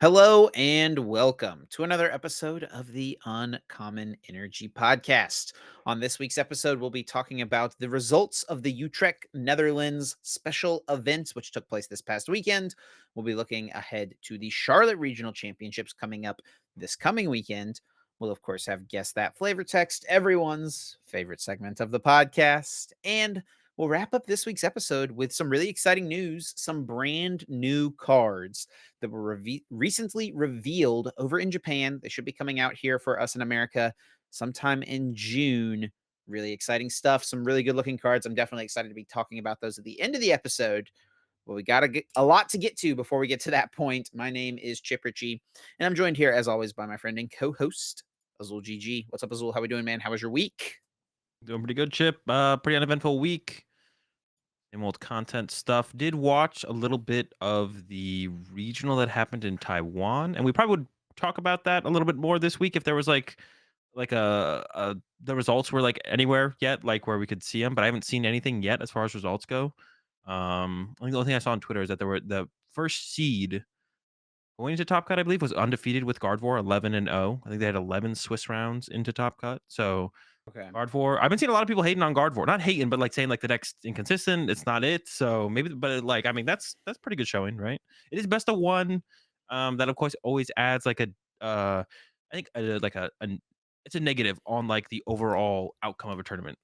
Hello and welcome to another episode of the Uncommon Energy Podcast. On this week's episode, we'll be talking about the results of the Utrecht Netherlands special event, which took place this past weekend. We'll be looking ahead to the Charlotte Regional Championships coming up this coming weekend. We'll, of course, have Guess That Flavor Text, everyone's favorite segment of the podcast. And we'll wrap up this week's episode with some really exciting news, some brand new cards that were recently revealed over in Japan. They should be coming out here for us in America sometime in June. Really exciting stuff. Some really good looking cards. I'm definitely excited to be talking about those at the end of the episode. Well, we got a lot to get to before we get to that point. My name is Chip Ritchie, and I'm joined here, as always, by my friend and co-host, Azul GG. What's up, Azul? How we doing, man? How was your week? Doing pretty good, Chip. Pretty uneventful week. Same old content stuff. Did watch a little bit of the regional that happened in Taiwan, and we probably would talk about that a little bit more this week if there was like a the results were like anywhere yet, like where we could see them. But I haven't seen anything yet as far as results go. I think the only thing I saw on Twitter is that there were the first seed going into Top Cut, I believe, was undefeated with Gardevoir, 11-0. I think they had 11 Swiss rounds into Top Cut. So Okay. Gardevoir. I've been seeing a lot of people hating on Gardevoir. Not hating, but like saying like the deck's inconsistent. It's not it. So maybe, but like I mean, that's pretty good showing, right? It is best of one. That of course always adds like I think it's a negative on like the overall outcome of a tournament.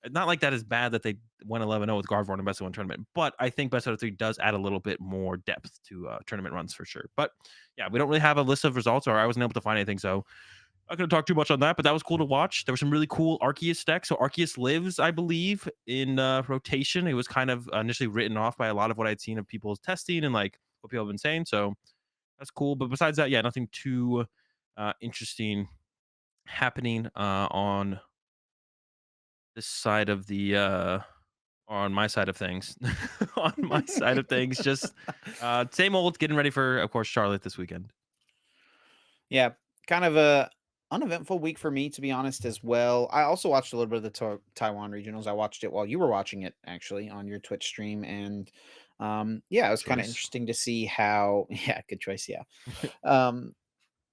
Not like that is bad that they went 11-0 with Gardevoir in a best of one tournament, but I think best out of three does add a little bit more depth to tournament runs for sure. But yeah, we don't really have a list of results, or I wasn't able to find anything. So not going to talk too much on that, but that was cool to watch. There were some really cool Arceus decks. So Arceus lives, I believe, in rotation. It was kind of initially written off by a lot of what I'd seen of people's testing and like what people have been saying. So that's cool. But besides that, yeah, nothing too interesting happening on this side of the on my side of things. On my side of things, just same old, getting ready for, of course, Charlotte this weekend. Yeah, kind of a uneventful week for me, to be honest, as well. I also watched a little bit of the Taiwan regionals. I watched it while you were watching it, actually, on your Twitch stream, and yeah, it was kind of Choice. interesting to see how. Yeah, good choice. Yeah, um,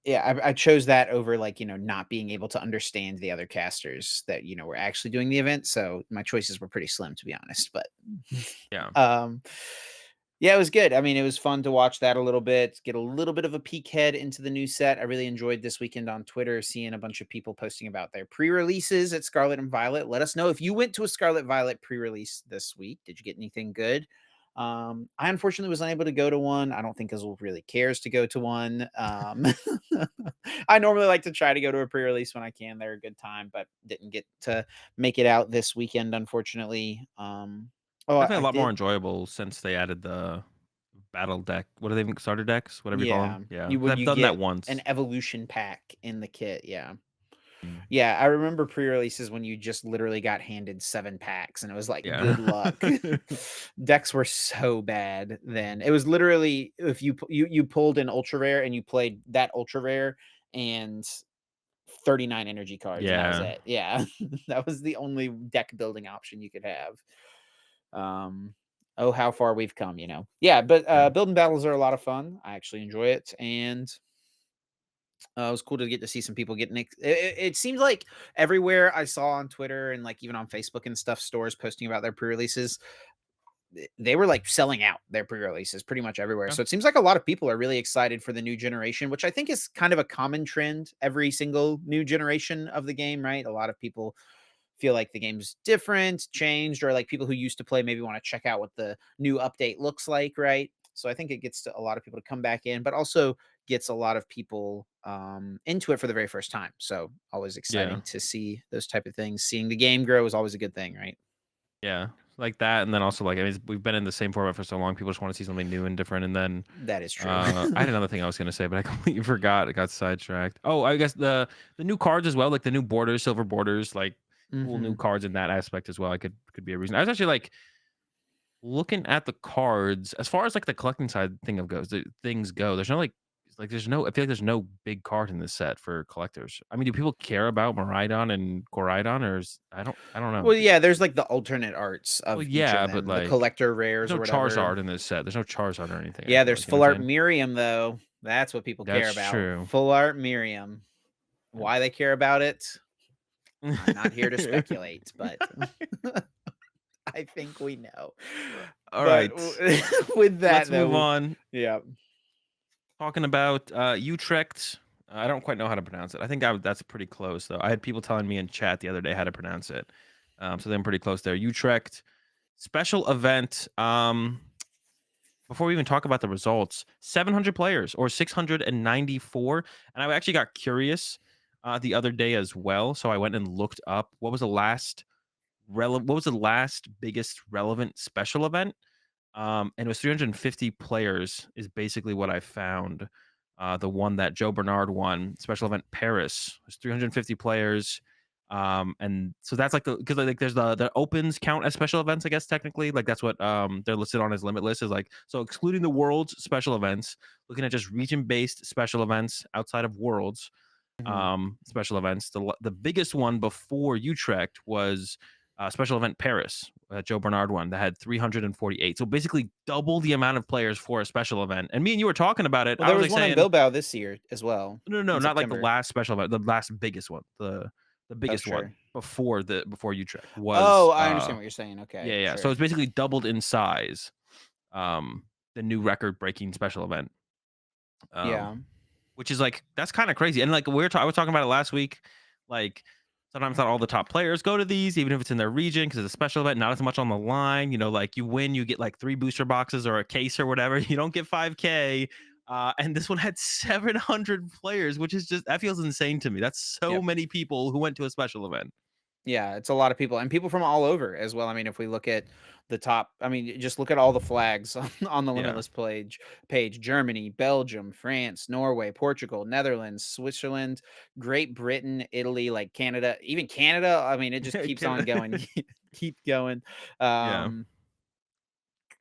yeah, I chose that over like not being able to understand the other casters that were actually doing the event. So my choices were pretty slim, to be honest. But Yeah. um, yeah, it was good. I mean, it was fun to watch that a little bit, get a little bit of a peek head into the new set. I really enjoyed this weekend on Twitter, seeing a bunch of people posting about their pre-releases at Scarlet and Violet. Let us know if you went to a Scarlet Violet pre-release this week. Did you get anything good? I unfortunately was unable to go to one. I don't think Azul really cares to go to one. I normally like to try to go to a pre-release when I can. They're a good time, but didn't get to make it out this weekend, unfortunately. Oh, Definitely I a lot more did. enjoyable since they added the battle deck. What do they even starter decks? Whatever you call Yeah, them. Yeah, you 'cause when I've you done that get an once. evolution pack in the kit, yeah. Mm. Yeah, I remember pre-releases when you just literally got handed 7 packs, and it was like, Yeah. "Good luck." Decks were so bad then. It was literally if you pulled an ultra rare and you played that ultra rare and 39 energy cards, and that was Yeah. it. Yeah. That was the only deck building option you could have. Oh, how far we've come, you know? Yeah, but, Yeah. building battles are a lot of fun. I actually enjoy it, and it was cool to get to see some people getting it seems like everywhere I saw on Twitter and, like, even on Facebook and stuff, stores posting about their pre-releases, they were, like, selling out their pre-releases pretty much everywhere. Yeah. So it seems like a lot of people are really excited for the new generation, which I think is kind of a common trend every single new generation of the game, right? A lot of people feel like the game's different, changed, or like people who used to play maybe want to check out what the new update looks like, right? So I think it gets to a lot of people to come back in, but also gets a lot of people into it for the very first time. So always Yeah. exciting to see those type of things. Seeing the game grow is always a good thing, right? Yeah. Like that, and then also like I mean, we've been in the same format for so long. People just want to see something new and different. And then That is true. I had another thing I was gonna say, but I completely forgot. I got sidetracked. Oh, I guess the new cards as well, like the new borders, silver borders, like cool new Hmm. cards in that aspect as well. I could be a reason. I was actually like looking at the cards as far as like the collecting side thing of goes. Things go. There's no like 'Cause, like, I feel like there's no big card in this set for collectors. I mean, do people care about Miraidon and Koraidon, or is I don't know. Well, yeah, there's like the alternate arts Well, of each of yeah, but, them, the like, collector there's rares no or whatever. Charizard in this set. There's no Charizard or anything, I Yeah, feel there's like, you know full what I'm art saying? Miriam though. That's what people That's care about. true. Full art Miriam. Why they care about it, I'm not here to Yeah. speculate, but I think we know. But Alright, with let's that move though, on. yeah. Talking about, Utrecht. I don't quite know how to pronounce it. I think that's pretty close, though. I had people telling me in chat the other day how to pronounce it. So then pretty close there. Utrecht special event. Before we even talk about the results, 700 players or 694. And I actually got curious the other day as well. So I went and looked up what was the last biggest relevant special event. And it was 350 players is basically what I found. The one that Joe Bernard won, special event Paris, was 350 players. And so that's like because like there's the opens count as special events, I guess technically. Like that's what they're listed on as limitless is like so excluding the world's special events, looking at just region based special events outside of worlds Mhm. special events. The biggest one before Utrecht was special event Paris, Joe Bernard one that had 348. So basically double the amount of players for a special event. And me and you were talking about it. Well, I there was was like one in saying, Bilbao this year as well no, no, no, in not like the September. last special event, the last biggest one, the Oh, biggest one sure. before Utrecht was Oh, I understand what you're saying. yeah, Okay, yeah. So sure. it's basically doubled in size. Um, the new record breaking special event. Um, Yeah. which is like that's kind of crazy. And like I was talking about it last week. Like sometimes not all the top players go to these, even if it's in their region because it's a special event. Not as much on the line. You know, like you win, you get like 3 booster boxes or a case or whatever. You don't get 5K. And this one had 700 players, which is just that feels insane to me. That's so Yep. many people who went to a special event. Yeah, it's a lot of people and people from all over as well. I mean, if we look at the top, I mean, just look at all the flags on the Yeah. Limitless page. Germany, Belgium, France, Norway, Portugal, Netherlands, Switzerland, Great Britain, Italy, like Canada, even Canada. I mean, it just keeps on going. Keep going. Yeah. Um,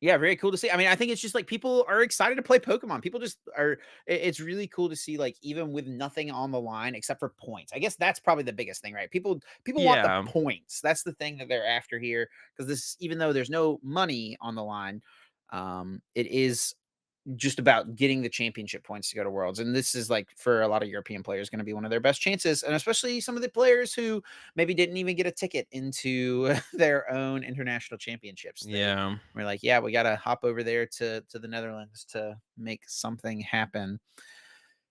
Yeah, very cool to see. I mean, I think it's just like people are excited to play Pokemon. People just are it's really cool to see like even with nothing on the line except for points. I guess that's probably the biggest thing, right? People want the Yeah. points. That's the thing that they're after here because this even though there's no money on the line, it is just about getting the championship points to go to Worlds. And this is like for a lot of European players going to be one of their best chances. And especially some of the players who maybe didn't even get a ticket into their own international championships. They Yeah. were like, yeah, we got to hop over there to the Netherlands to make something happen.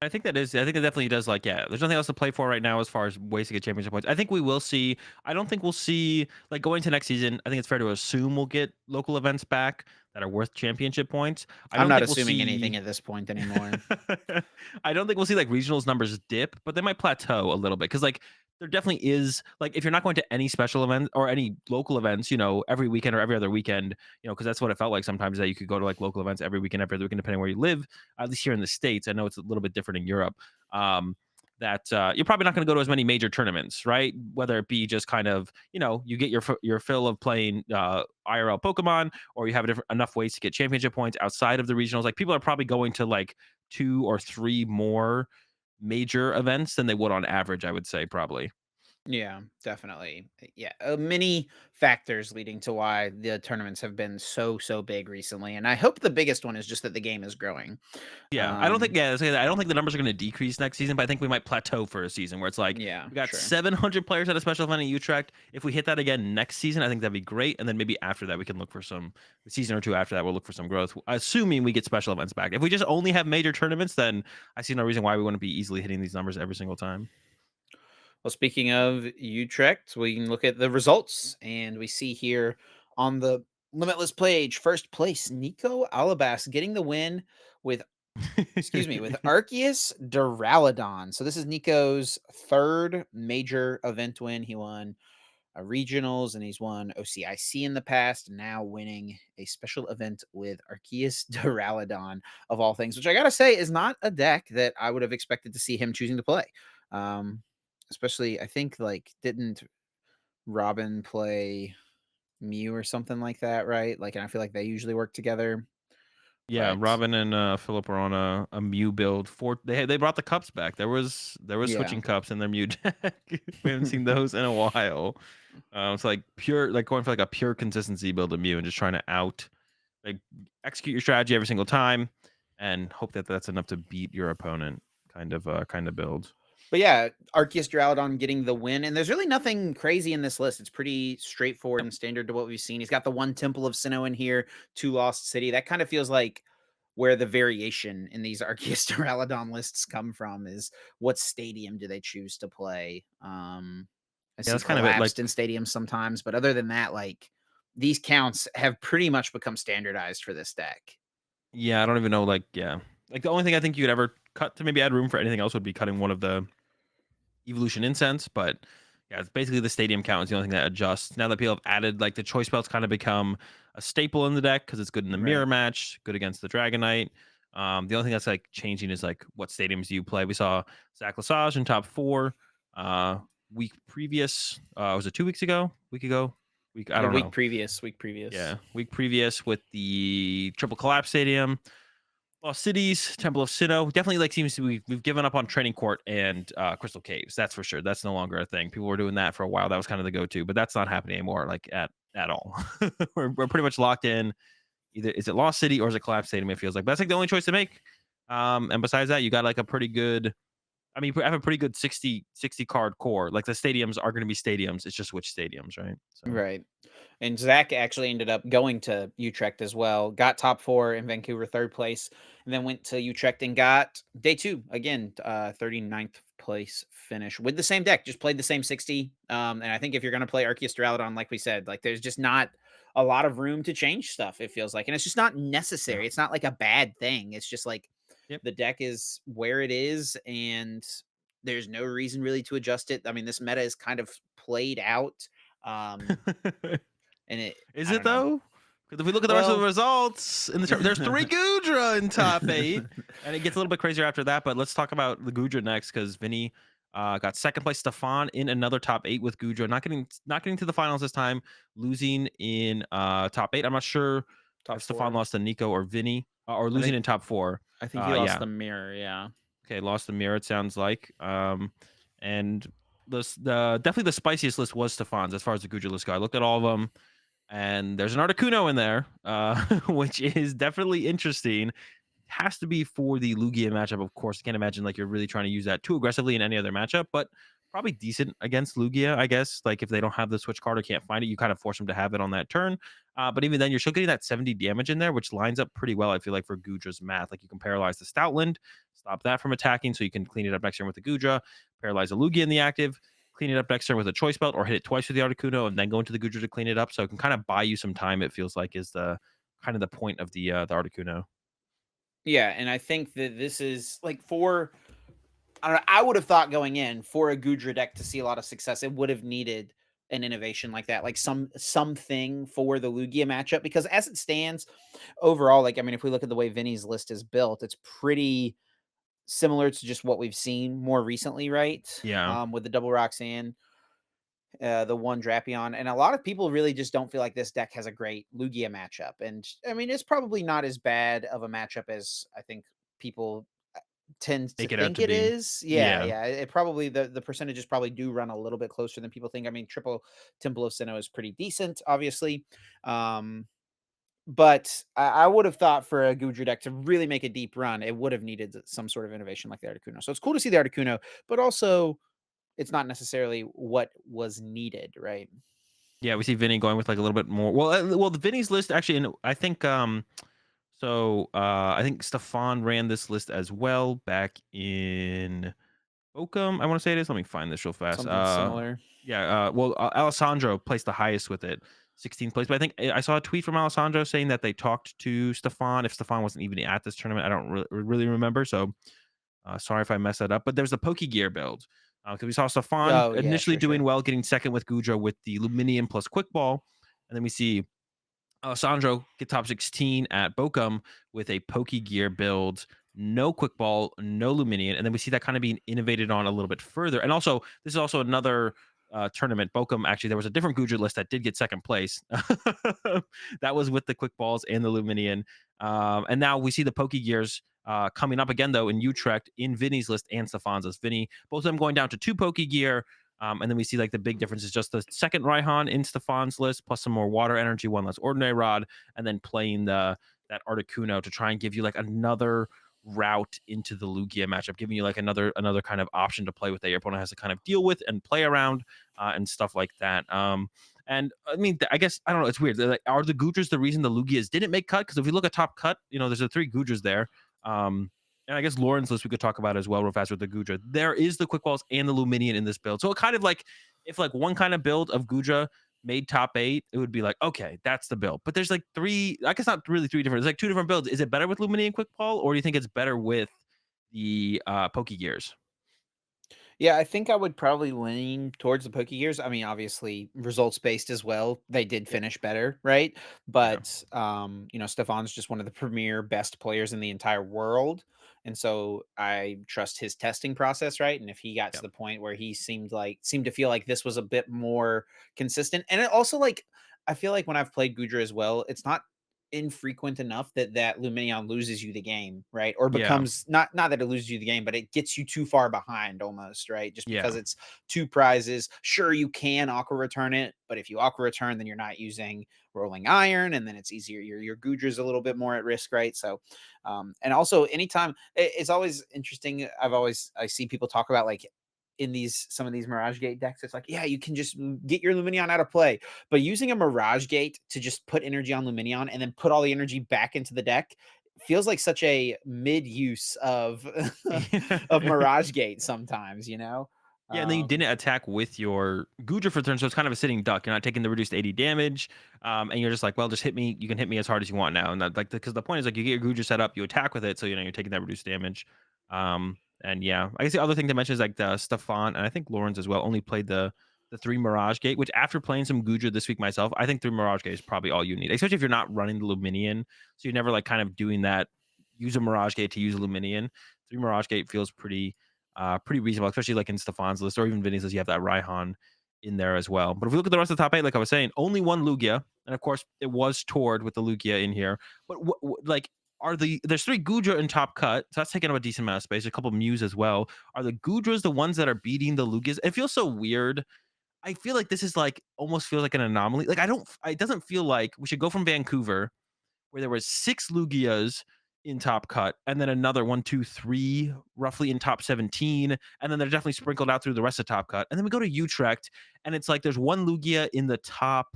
I think it definitely does, like, yeah, there's nothing else to play for right now as far as ways to get championship points. I think we will see I don't think we'll see like, going to next season, I think it's fair to assume we'll get local events back that are worth championship points. I I'm don't not think we'll assuming anything see at this point anymore. I don't think we'll see, like, regionals numbers dip, but they might plateau a little bit because like, there definitely is like, if you're not going to any special event or any local events, you know, every weekend or every other weekend, you know, because that's what it felt like sometimes that you could go to, like, local events every other weekend, depending where you live, at least here in the States. I know it's a little bit different in Europe. Um, that you're probably not going to go to as many major tournaments, right? Whether it be just kind of, you know, you get your fill of playing IRL Pokemon, or you have enough ways to get championship points outside of the regionals. Like people are probably going to like 2 or 3 more major events than they would on average. I would say probably. Yeah, definitely. Yeah, many factors leading to why the tournaments have been so big recently, and I hope the biggest one is just that the game is growing. Yeah, I don't think. Um, Yeah, I don't think the numbers are going to decrease next season, but I think we might plateau for a season where it's like yeah, we got sure. 700 players at a special event in Utrecht. If we hit that again next season, I think that'd be great. And then maybe after that, we can look for some season or two after that. We'll look for some growth, assuming we get special events back. If we just only have major tournaments, then I see no reason why we wouldn't be easily hitting these numbers every single time. Well, speaking of Utrecht, we can look at the results, and we see here on the Limitless page, first place Nico Alabas getting the win with with Arceus Duraludon. So this is Nico's third major event win. He won regionals and he's won OCIC in the past, now winning a special event with Arceus Duraludon of all things, which I gotta say is not a deck that I would have expected to see him choosing to play. Um, Especially, I think like didn't Robin play Mew or something like that, right? Like, and I feel like they usually work together. Yeah, But Robin and Philip are on a Mew build. They brought the cups back. There was yeah. switching cups in their Mew deck. We haven't seen those in a while. It's like pure, like going for like a pure consistency build of Mew and just trying to like execute your strategy every single time and hope that that's enough to beat your opponent. Kind of build. But yeah, Arceus Duraludon getting the win, and there's really nothing crazy in this list. It's pretty straightforward Yep. and standard to what we've seen. He's got the one Temple of Sinnoh in here, two Lost City. That kind of feels like where the variation in these Arceus Duraludon lists come from is what stadium do they choose to play. I Yeah, see that's kind of it. collapsed Like, in stadiums sometimes, but other than that, like these counts have pretty much become standardized for this deck. yeah, I don't even know. Like, yeah, like the only thing I think you could ever cut to maybe add room for anything else would be cutting one of the Evolution Incense, but yeah, it's basically the stadium count is the only thing that adjusts. Now that people have added, like the choice belts kind of become a staple in the deck because it's good in the mirror Right. match, good against the Dragonite. The only thing that's like changing is like what stadiums do you play. We saw Zach Lesage in top four. Week previous, was it 2 weeks ago? Week ago? Week I Yeah, don't know. week previous. Yeah, week previous with the triple collapse stadium. Lost Cities, Temple of Sinnoh, definitely like seems to we've given up on Training Court and Crystal Caves. That's for sure. That's no longer a thing. People were doing that for a while. That was kind of the go-to, but that's not happening anymore. Like at all. We're pretty much locked in. Either is it Lost City or is it Collapse Stadium? It feels like, but that's like the only choice to make. And besides that, you got like a pretty good. I mean, you have a pretty good 60 card core. Like the stadiums are going to be stadiums. It's just which stadiums, right? So Right. And Zach actually ended up going to Utrecht as well. Got top four in Vancouver, third place, and then went to Utrecht and got day two again, 39th place finish with the same deck. Just played the same 60. And I think if you're going to play Arceus Duraludon, like we said, like there's just not a lot of room to change stuff. It feels like, and it's just not yeah, necessary. It's not like a bad thing. It's just like yep. the deck is where it is, and there's no reason really to adjust it. I mean, this meta is kind of played out. Um, and it Is I it don't know. though? Because if we look at the rest of the Well, results in the there's three Goodra in top eight, and it gets a little bit crazier after that. But let's talk about the Goodra next because Vinny got second place. Stefan in another top eight with Goodra, not getting to the finals this time, losing in top eight. I'm not sure top if Stefan 4. lost to Nico or Vinny, or I losing think in top four. I think he lost Yeah, the mirror, yeah. okay, lost the mirror. It sounds like, and the definitely the spiciest list was Stefan's as far as the Goodra list go. I looked at all of them. And there's an Articuno in there, which is definitely interesting. Has to be for the Lugia matchup, of course. I can't imagine like you're really trying to use that too aggressively in any other matchup, but probably decent against Lugia, I guess. Like if they don't have the switch card or can't find it, you kind of force them to have it on that turn. But even then, you're still getting that 70 damage in there, which lines up pretty well, I feel like, for Gudra's math. Like you can paralyze the Stoutland, stop that from attacking, so you can clean it up next turn with the Gudra, paralyze the Lugia in the active, clean it up next turn with a choice belt, or hit it twice with the Articuno and then go into the Gudra to clean it up. So it can kind of buy you some time, it feels like, is the kind of the point of the Articuno. Yeah, and I think that this is like for I don't know, I would have thought going in for a Goodra deck to see a lot of success, it would have needed an innovation like that, like something for the Lugia matchup. Because as it stands, overall, like I mean, if we look at the way Vinny's list is built, it's pretty similar to just what we've seen more recently, right? Yeah. With the double Roxanne, the one Drapion, and a lot of people really just don't feel like this deck has a great Lugia matchup. And I mean, it's probably not as bad of a matchup as I think people tend to Make it out think to it be. is. Yeah, Yeah. yeah. It probably the percentages probably do run a little bit closer than people think. I mean, triple Temple of Sinnoh is pretty decent, obviously. Um, but I would have thought for a Goodra deck to really make a deep run, it would have needed some sort of innovation like the Articuno. So it's cool to see the Articuno, but also it's not necessarily what was needed, right? Yeah, we see Vinny going with like a little bit more. Well, the Vinny's list actually, and I think I think Stefan ran this list as well back in Oakham. I want to say it is. Let me find this real fast. Something similar. Yeah. Alessandro placed the highest with it, 16th place. But I think I saw a tweet from Alessandro saying that they talked to Stefan. If Stefan wasn't even at this tournament, I don't really remember. So sorry if I messed that up. But there's the Pokegear build because we saw Stefan Oh yeah, initially sure, doing sure. well, getting second with Gudra with the Luminium plus Quick Ball, and then we see Alessandro get top 16 at Bochum with a Pokegear build, no Quick Ball, no Luminion. And then we see that kind of being innovated on a little bit further. And also, this is also another tournament, Bokum actually there was a different Goodra list that did get second place. That was with the quick balls and the Luminion. And now we see the Pokegears coming up again though in Utrecht in Vinny's list and Stefan's. Vinny, both of them going down to 2 Pokegear. And then we see like the big difference is just the second Raihan in Stefan's list, plus some more water energy, one less ordinary rod, and then playing that Articuno to try and give you like another route into the Lugia matchup, giving you like another kind of option to play with that your opponent has to kind of deal with and play around and stuff like that. And I mean, I guess I don't know. It's weird. Like, are the Goodras the reason the Lugias didn't make cut? Because if we look at top cut, there's the 3 Goodras there. And I guess Lauren's list we could talk about as well real fast with the Goodra. There is the quick balls and the Luminion in this build. So it kind of like if like one kind of build of Goodra made top 8, it would be like, okay, that's the build. But there's like 3, I guess not really 3 different, it's like 2 different builds. Is it better with Luminion Quick Ball, or do you think it's better with the Poke Gears? Yeah, I think I would probably lean towards the Pokegears. I mean, obviously, results based as well. They did Yeah. finish better, right? Yeah. But Stefan's just one of the premier best players in the entire world. And so I trust his testing process, right? And if he got Yeah. to the point where he seemed to feel like this was a bit more consistent. And it also like I feel like when I've played Goodra as well, it's not infrequent enough that Luminion loses you the game, right? Or Yeah. becomes not that it loses you the game, but it gets you too far behind almost, right? Just because Yeah. it's 2 prizes. Sure, you can aqua return it, but if you aqua return, then you're not using rolling iron, and then it's easier. Your Gudra's a little bit more at risk, right? So, and also anytime it's always interesting. I see people talk about like in these some of these Mirage Gate decks, it's like, yeah, you can just get your Luminion out of play. But using a Mirage Gate to just put energy on Luminion and then put all the energy back into the deck feels like such a mid use of of Mirage Gate sometimes, you know? Yeah, and then you Um, didn't attack with your Goodra for turn, so it's kind of a sitting duck. You're not taking the reduced 80 damage, and you're just like, well, just hit me. You can hit me as hard as you want now, and that like because the point is like you get your Goodra set up, you attack with it, so you're taking that reduced damage. And yeah, I guess the other thing to mention is like the Stefan and I think Lawrence as well only played the 3 Mirage Gate, which after playing some Goodra this week myself, I think 3 Mirage Gate is probably all you need, especially if you're not running the Luminion, so you're never like kind of doing that. Use a Mirage Gate to use a Luminion. 3 Mirage Gate feels pretty reasonable, especially like in Stefan's list or even Vinny's list. You have that Raihan in there as well. But if we look at the rest of the top 8, like I was saying, only one Lugia, and of course it was Tord with the Lugia in here. But like there's 3 Goodra in top cut, so that's taking up a decent amount of space. A couple Mews as well. Are the Goodras the ones that are beating the Lugias? It feels so weird. I feel like this is like almost feels like an anomaly. Like I don't. It doesn't feel like we should go from Vancouver where there was 6 Lugias in top cut, and then another 1, 2, 3 roughly in top 17, and then they're definitely sprinkled out through the rest of top cut. And then we go to Utrecht, and it's like there's 1 Lugia in the top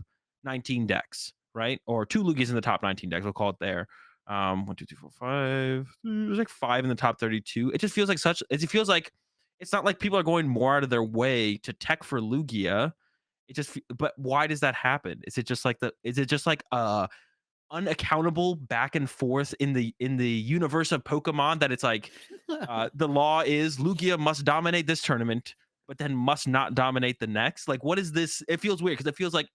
19 decks, right? Or 2 Lugias in the top 19 decks. We'll call it there. 1, 2, 3, 4, 5. There's like 5 in the top 32. It just feels like it feels like it's not like people are going more out of their way to tech for Lugia. But why does that happen? Is it just like unaccountable back and forth in the universe of Pokemon that it's like the law is Lugia must dominate this tournament, but then must not dominate the next. Like, what is this? It feels weird because it feels like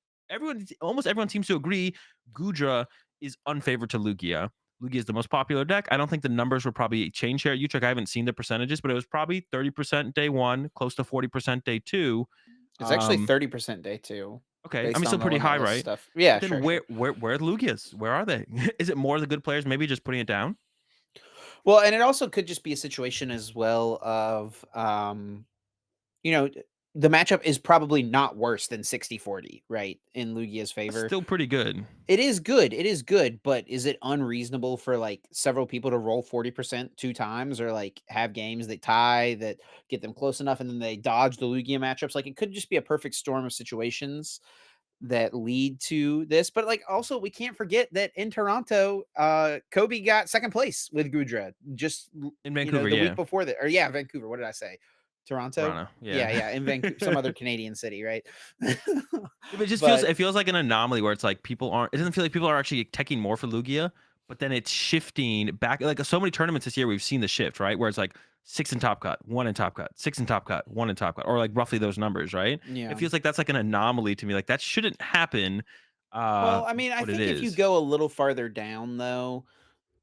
almost everyone seems to agree Goodra is unfavored to Lugia. Lugia is the most popular deck. I don't think the numbers will probably change here at Utrecht. I haven't seen the percentages, but it was probably 30% day 1, close to 40% day 2. it's actually Um, 30% day 2 Okay, I based mean, still on the pretty high, limitless right? stuff. Yeah, But then sure, sure. where are the Lugias? Where are they? Is it more of the good players maybe just putting it down? Well, and it also could just be a situation as well of you know, the matchup is probably not worse than 60-40, right? In Lugia's That's favor. still pretty good. It is good, but is it unreasonable for like several people to roll 40% 2 times or like have games that tie that get them close enough and then they dodge the Lugia matchups? Like it could just be a perfect storm of situations that lead to this. But like also we can't forget that in Toronto, Kobe got second place with Goodra just In Vancouver, the week yeah. before that. Or yeah, Vancouver. What did I say? Toronto? Toronto, Yeah, yeah. yeah, in Vancouver, some other Canadian city, right? Yeah, but But it feels like an anomaly where it's like people aren't it doesn't feel like people are actually teching more for Lugia, but then it's shifting back like so many tournaments this year we've seen the shift, right? Where it's like 6 in top cut, 1 in top cut, 6 in top cut, 1 in top cut, or like roughly those numbers, right? It yeah. feels like that's like an anomaly to me. Like that shouldn't happen. Well, I mean, I But it think if you is. go a little farther down though,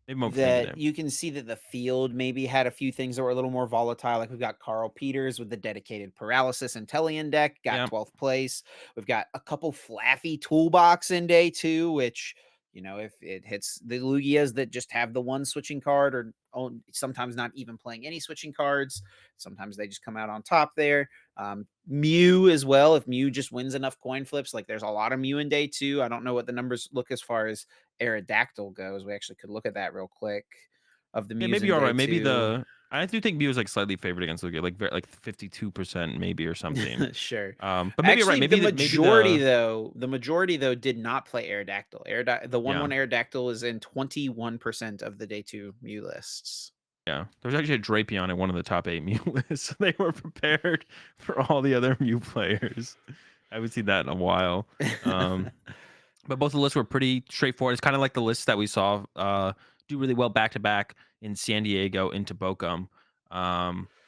maybe that there. you can see that the field maybe had a few things that were a little more volatile. Like we've got Carl Peters with the dedicated paralysis Intellion deck, got Yeah. 12th place. We've got a couple flaffy toolbox in day two, which, if it hits the Lugias that just have the one switching card or sometimes not even playing any switching cards, sometimes they just come out on top there. Mew as well. If Mew just wins enough coin flips, like there's a lot of Mew in day two. I don't know what the numbers look as far as Aerodactyl goes. We actually could look at that real quick of the Yeah, Mews maybe in you're day right. Maybe two. I do think Mew is like slightly favored against Lugia, like 52% maybe or something. Sure. But maybe you're right. Actually, the Maybe majority the though, the majority though did not play Aerodactyl. The one yeah. one Aerodactyl is in 21% of the day two Mew lists. Yeah, there's actually a Drapion in one of the top 8 Mew lists. So they were prepared for all the other Mew players. I haven't seen that in a while. Um, but both the lists were pretty straightforward. It's kind of like the lists that we saw do really well back to back in San Diego into Bochum,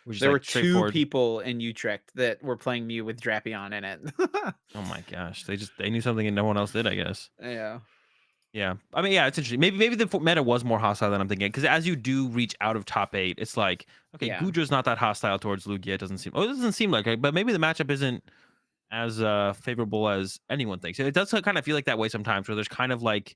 which is There were like two straightforward. people in Utrecht that were playing Mew with Drapion in it. Oh my gosh, they knew something and no one else did, I guess. Yeah. Yeah, I mean, yeah, it's interesting. Maybe the meta was more hostile than I'm thinking because as you do reach out of top 8, it's like okay, Yeah. Gudra's not that hostile towards Lugia. It doesn't seem. Oh, it doesn't seem like it, but maybe the matchup isn't as favorable as anyone thinks. It does kind of feel like that way sometimes, where there's kind of like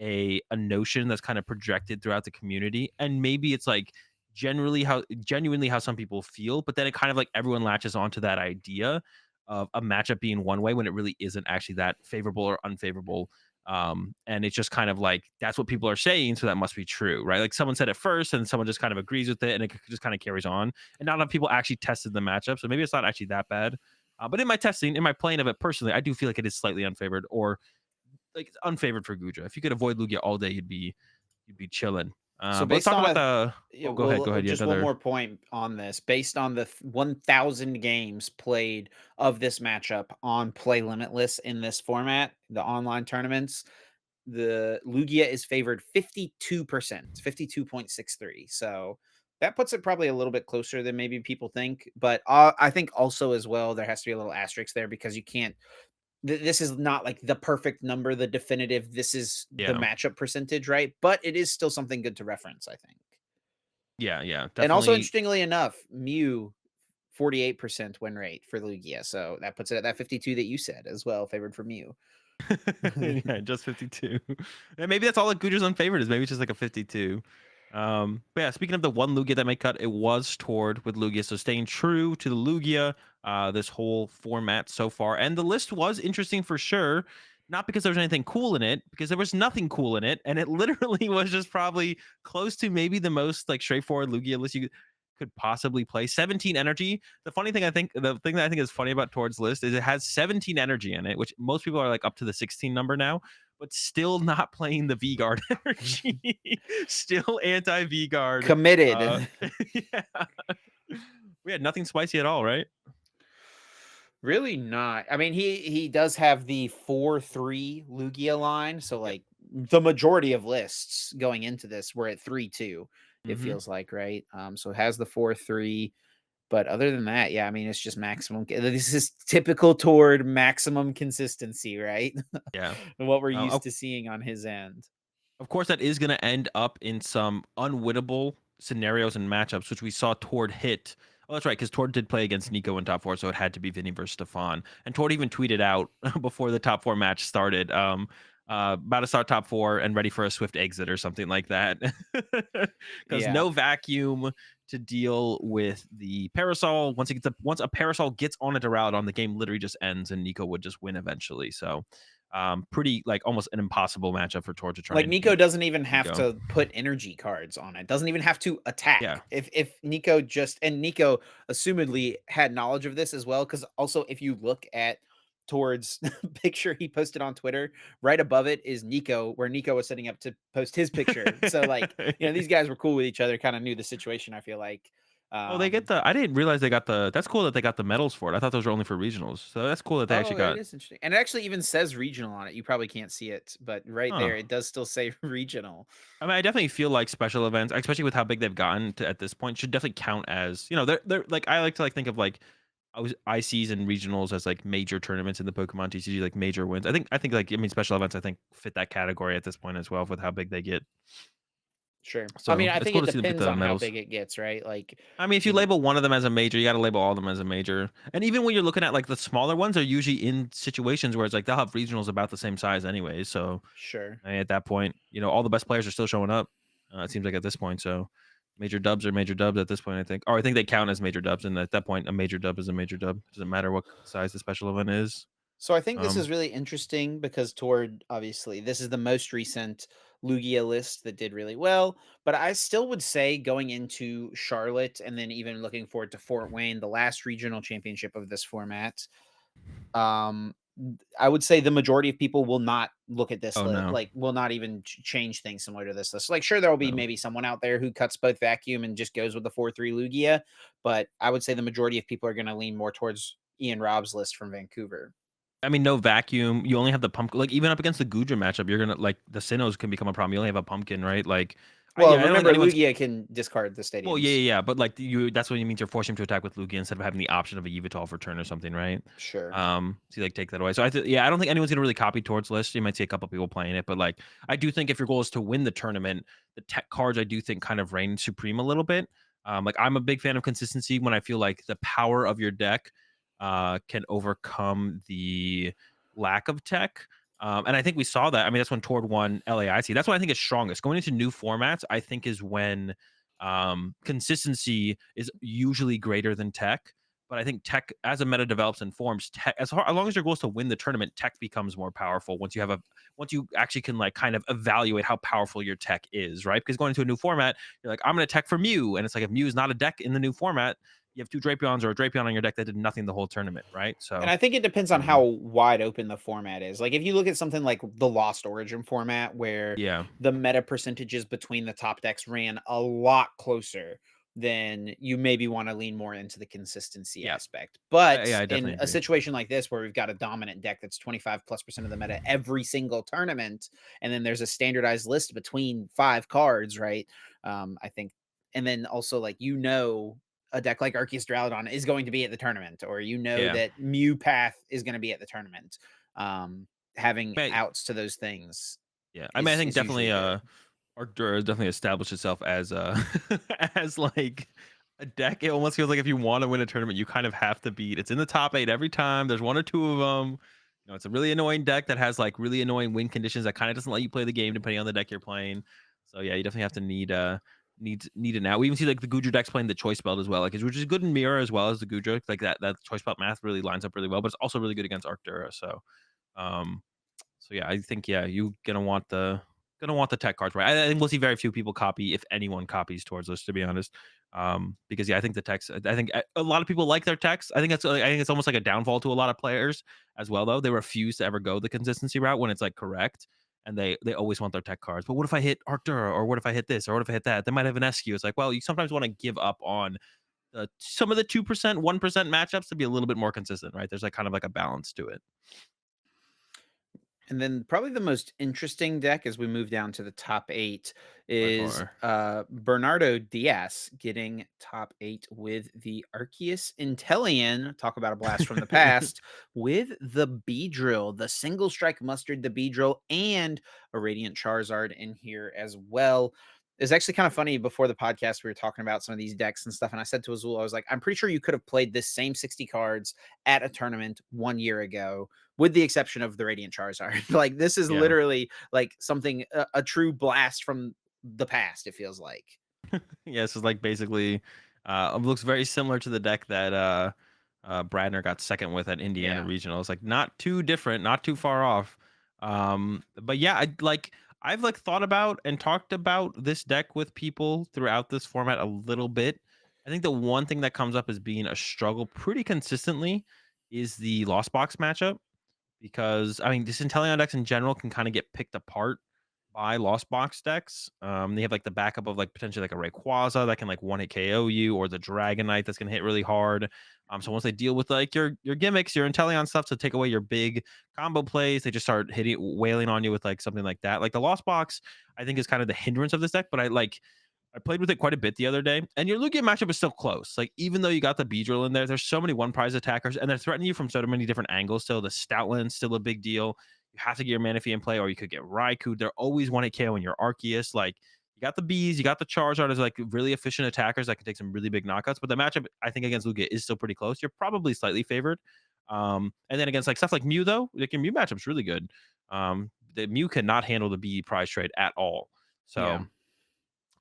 a notion that's kind of projected throughout the community, and maybe it's like genuinely how some people feel, but then it kind of like everyone latches onto that idea of a matchup being one way when it really isn't actually that favorable or unfavorable. And it's just kind of like that's what people are saying, so that must be true, right? Like someone said it first, and someone just kind of agrees with it, and it just kind of carries on. And not enough people actually tested the matchup, so maybe it's not actually that bad. But in my testing, in my playing of it personally, I do feel like it is slightly unfavored, or like it's unfavored for Guja. If you could avoid Lugia all day, you'd be chilling. So But let's based talk on about a the. yeah, Oh, go ahead. well, Go ahead. Yeah, just one another. more point on this. Based on the 1,000 games played of this matchup on Play Limitless in this format, the online tournaments, the Lugia is favored 52%, 52.63. So that puts it probably a little bit closer than maybe people think. But I think also as well, there has to be a little asterisk there because you can't this is not like the perfect number, the definitive, this is the Yeah, matchup percentage, right? But it is still something good to reference, I think. yeah, And also, definitely. interestingly enough, Mew 48% win rate for Lugia. So that puts it at that 52 that you said as well, favored for Mew. Yeah, just 52. And maybe that's all that Guja's unfavored is. Maybe it's just like a 52. But yeah, speaking of the one Lugia that made cut, it was Tord with Lugia. So staying true to the Lugia, this whole format so far. And the list was interesting for sure. Not because there was anything cool in it, because there was nothing cool in it. And it literally was just probably close to maybe the most like straightforward Lugia list you could possibly play. 17 energy. The thing that I think is funny about Tord's list is it has 17 energy in it, which most people are like up to the 16 number now, but still not playing the V Guard energy. Still anti V Guard. Committed. Yeah. We had nothing spicy at all, right? Really not. I mean, he does have the 4-3 Lugia line, so Yep. like the majority of lists going into this were at 3-2, it Hmm. feels like, right? So it has the 4-3. But other than that, yeah, I mean, it's just maximum. This is typical toward maximum consistency, right? Yeah. And what we're Uh, used to seeing on his end. Of course, that is going to end up in some unwinnable scenarios and matchups, which we saw Tord hit. Oh, that's right, because Tord did play against Nico in top 4, so it had to be Vinny versus Stefan. And Tord even tweeted out before the top 4 match started, about to start top 4 and ready for a swift exit or something like that. Because Yeah. no vacuum to deal with the parasol. Once a parasol gets on a Duraludon, the game literally just ends, and Nico would just win eventually. So pretty like almost an impossible matchup for Tor to try Like and Nico beat doesn't even have Nico. to put energy cards on it. Doesn't even have to Yeah. attack. If Nico just and Nico assumedly had knowledge of this as well, because also if you look at towards picture he posted on Twitter, right above it is Nico, where Nico was setting up to post his picture. So like, these guys were cool with each other, kind of knew the situation, I feel like. Oh, they get Um the. I didn't realize they got the. That's cool that they got the medals for it. I thought those were only for regionals. So that's cool that they oh, actually it got. is interesting. And it actually even says regional on it. You probably can't see it, but right Huh. there it does still say regional. I mean, I definitely feel like special events, especially with how big they've gotten to at this point, should definitely count as they're like I like to like think of like ICs and regionals as like major tournaments in the Pokemon TCG, like major wins. I think like I mean special events I think fit that category at this point as well with how big they get. Sure. I mean, So I it's think cool it to see them get depends the on how medals. big it gets, right? Like, I mean, if you you know, label one of them as a major, you gotta label all of them as a major. And even when you're looking at, like, the smaller ones are usually in situations where it's like they'll have regionals about the same size anyways, so, sure. at that point, all the best players are still showing up, it seems like at this point, so major dubs are major dubs at this point, I think. Or I think they count as major dubs, and at that point, a major dub is a major dub. Doesn't matter what size the special event is. So I think this Um is really interesting because toward obviously this is the most recent Lugia list that did really well, but I still would say going into Charlotte and then even looking forward to Fort Wayne, the last regional championship of this format, I would say the majority of people will not look at this oh, list, no. like will not even change things similar to this list. Like, sure, there will be No. maybe someone out there who cuts both vacuum and just goes with the 4-3 Lugia, but I would say the majority of people are going to lean more towards Ian Robb's list from Vancouver. I mean, no vacuum. You only have the pump like, even up against the Goodra matchup, you're gonna like, the Sinnohs can become a problem. You only have a pumpkin, right? Like, Well, I don't think remember anyone's. Lugia can discard the Well, yeah, stadiums. yeah, yeah, but, like, that's what you mean you're forcing him to attack with Lugia instead of having the option of a Yveltal return or something, right? Sure. So you, like, take that away. So yeah, I don't think anyone's gonna really copy Tort's list. You might see a couple people playing it, but, like, I do think if your goal is to win the tournament, the tech cards I do think kind of reign supreme a little bit. Like, I'm a big fan of consistency when I feel like the power of your deck, can overcome the lack of tech. And I think we saw that. I mean, that's when Tord won LAIC. That's when I think it's strongest. Going into new formats, I think is when consistency is usually greater than tech. But I think tech, as a meta develops and forms, tech as long as your goal is to win the tournament, tech becomes more powerful once you actually can, like, kind of evaluate how powerful your tech is, right? Because going into a new format, you're like, I'm gonna tech for Mew, and it's like, if Mew is not a deck in the new format, you have two Drapions or a Drapion on your deck that did nothing the whole tournament, right? And So, I think it depends on how um, wide open the format is. Like if you look at something like the Lost Origin format where yeah, the meta percentages between the top decks ran a lot closer, then you maybe want to lean more into the consistency yeah, aspect. But yeah, I in definitely a agree. situation like this where we've got a dominant deck that's 25+% of the meta every single tournament, and then there's a standardized list between 5 cards, right? I think and then also like a deck like Arceus Drowdon is going to be at the tournament, or Yeah, that Mew Path is going to be at the tournament. Um, Having but outs to those things yeah, I mean, I think is definitely usually good. Arctur has definitely established itself as as like a deck. It almost feels like if you want to win a tournament, you kind of have to beat. It's in the top 8 every time. There's one or two of them. It's a really annoying deck that has like really annoying win conditions that kind of doesn't let you play the game depending on the deck you're playing. So yeah, you definitely have to need it now. We even see like the Goodra decks playing the choice belt as well, like, which is good in mirror as well as the Goodra. Like that choice belt math really lines up really well, but it's also really good against Arctura. Um so yeah, I think, yeah, you gonna want the tech cards, right? I think we'll see very few people copy, if anyone copies towards this, to be honest. Because yeah, I think the techs. I think a lot of people like their techs. I think it's almost like a downfall to a lot of players as well, though. They refuse to ever go the consistency route when it's like correct, and they always want their tech cards. But what if I hit Arctura, or what if I hit this, or what if I hit that? They might have an SQ. It's like, well, you sometimes want to give up on some of the 2%, 1% matchups to be a little bit more consistent, right? There's like kind of like a balance to it And then probably the most interesting deck as we move down to the top 8 by is far. Bernardo Diaz getting top 8 with the Arceus Intellion. Talk about a blast from the past with the Beedrill, the single strike mustard, the Beedrill, and a Radiant Charizard in here as well. It's actually kind of funny before the podcast. We were talking about some of these decks and stuff, and I said to Azul, I was like, I'm pretty sure you could have played this same 60 cards at a tournament 1 year ago with the exception of the Radiant Charizard. Like this is Yeah. literally like something a true blast from the past. It feels like. Yeah, this is like basically looks very similar to the deck that Bradner got second with at Indiana Yeah. Regionals. Like, not too different, not too far off. But yeah, I've like thought about and talked about this deck with people throughout this format a little bit. I think the one thing that comes up as being a struggle pretty consistently is the Lost Box matchup, because I mean, this Intellion decks in general can kind of get picked apart by Lost Box decks. They have like the backup of like potentially like a Rayquaza that can like one hit KO you, or the Dragonite that's gonna hit really hard. So once they deal with like your gimmicks, your Intellion stuff to take away your big combo plays, they just start hitting wailing on you with like something like that. Like the Lost Box, I think is kind of the hindrance of this deck, but I played with it quite a bit the other day, and your Lugia matchup is still close. Like, even though you got the Beedrill in there, there's so many one prize attackers, and they're threatening you from so many different angles. Still, the Stoutland's still a big deal. You have to get your Manaphy in play, or you could get Raikou. They're always one hit KO in your Arceus. Like, You got the bees, you got the Charizard as like really efficient attackers that can take some really big knockouts. But the matchup, I think, against Lugia is still pretty close. You're probably slightly favored. And then against like stuff like Mew, though, like your Mew matchup's really good. The Mew cannot handle the bee prize trade at all. Yeah. So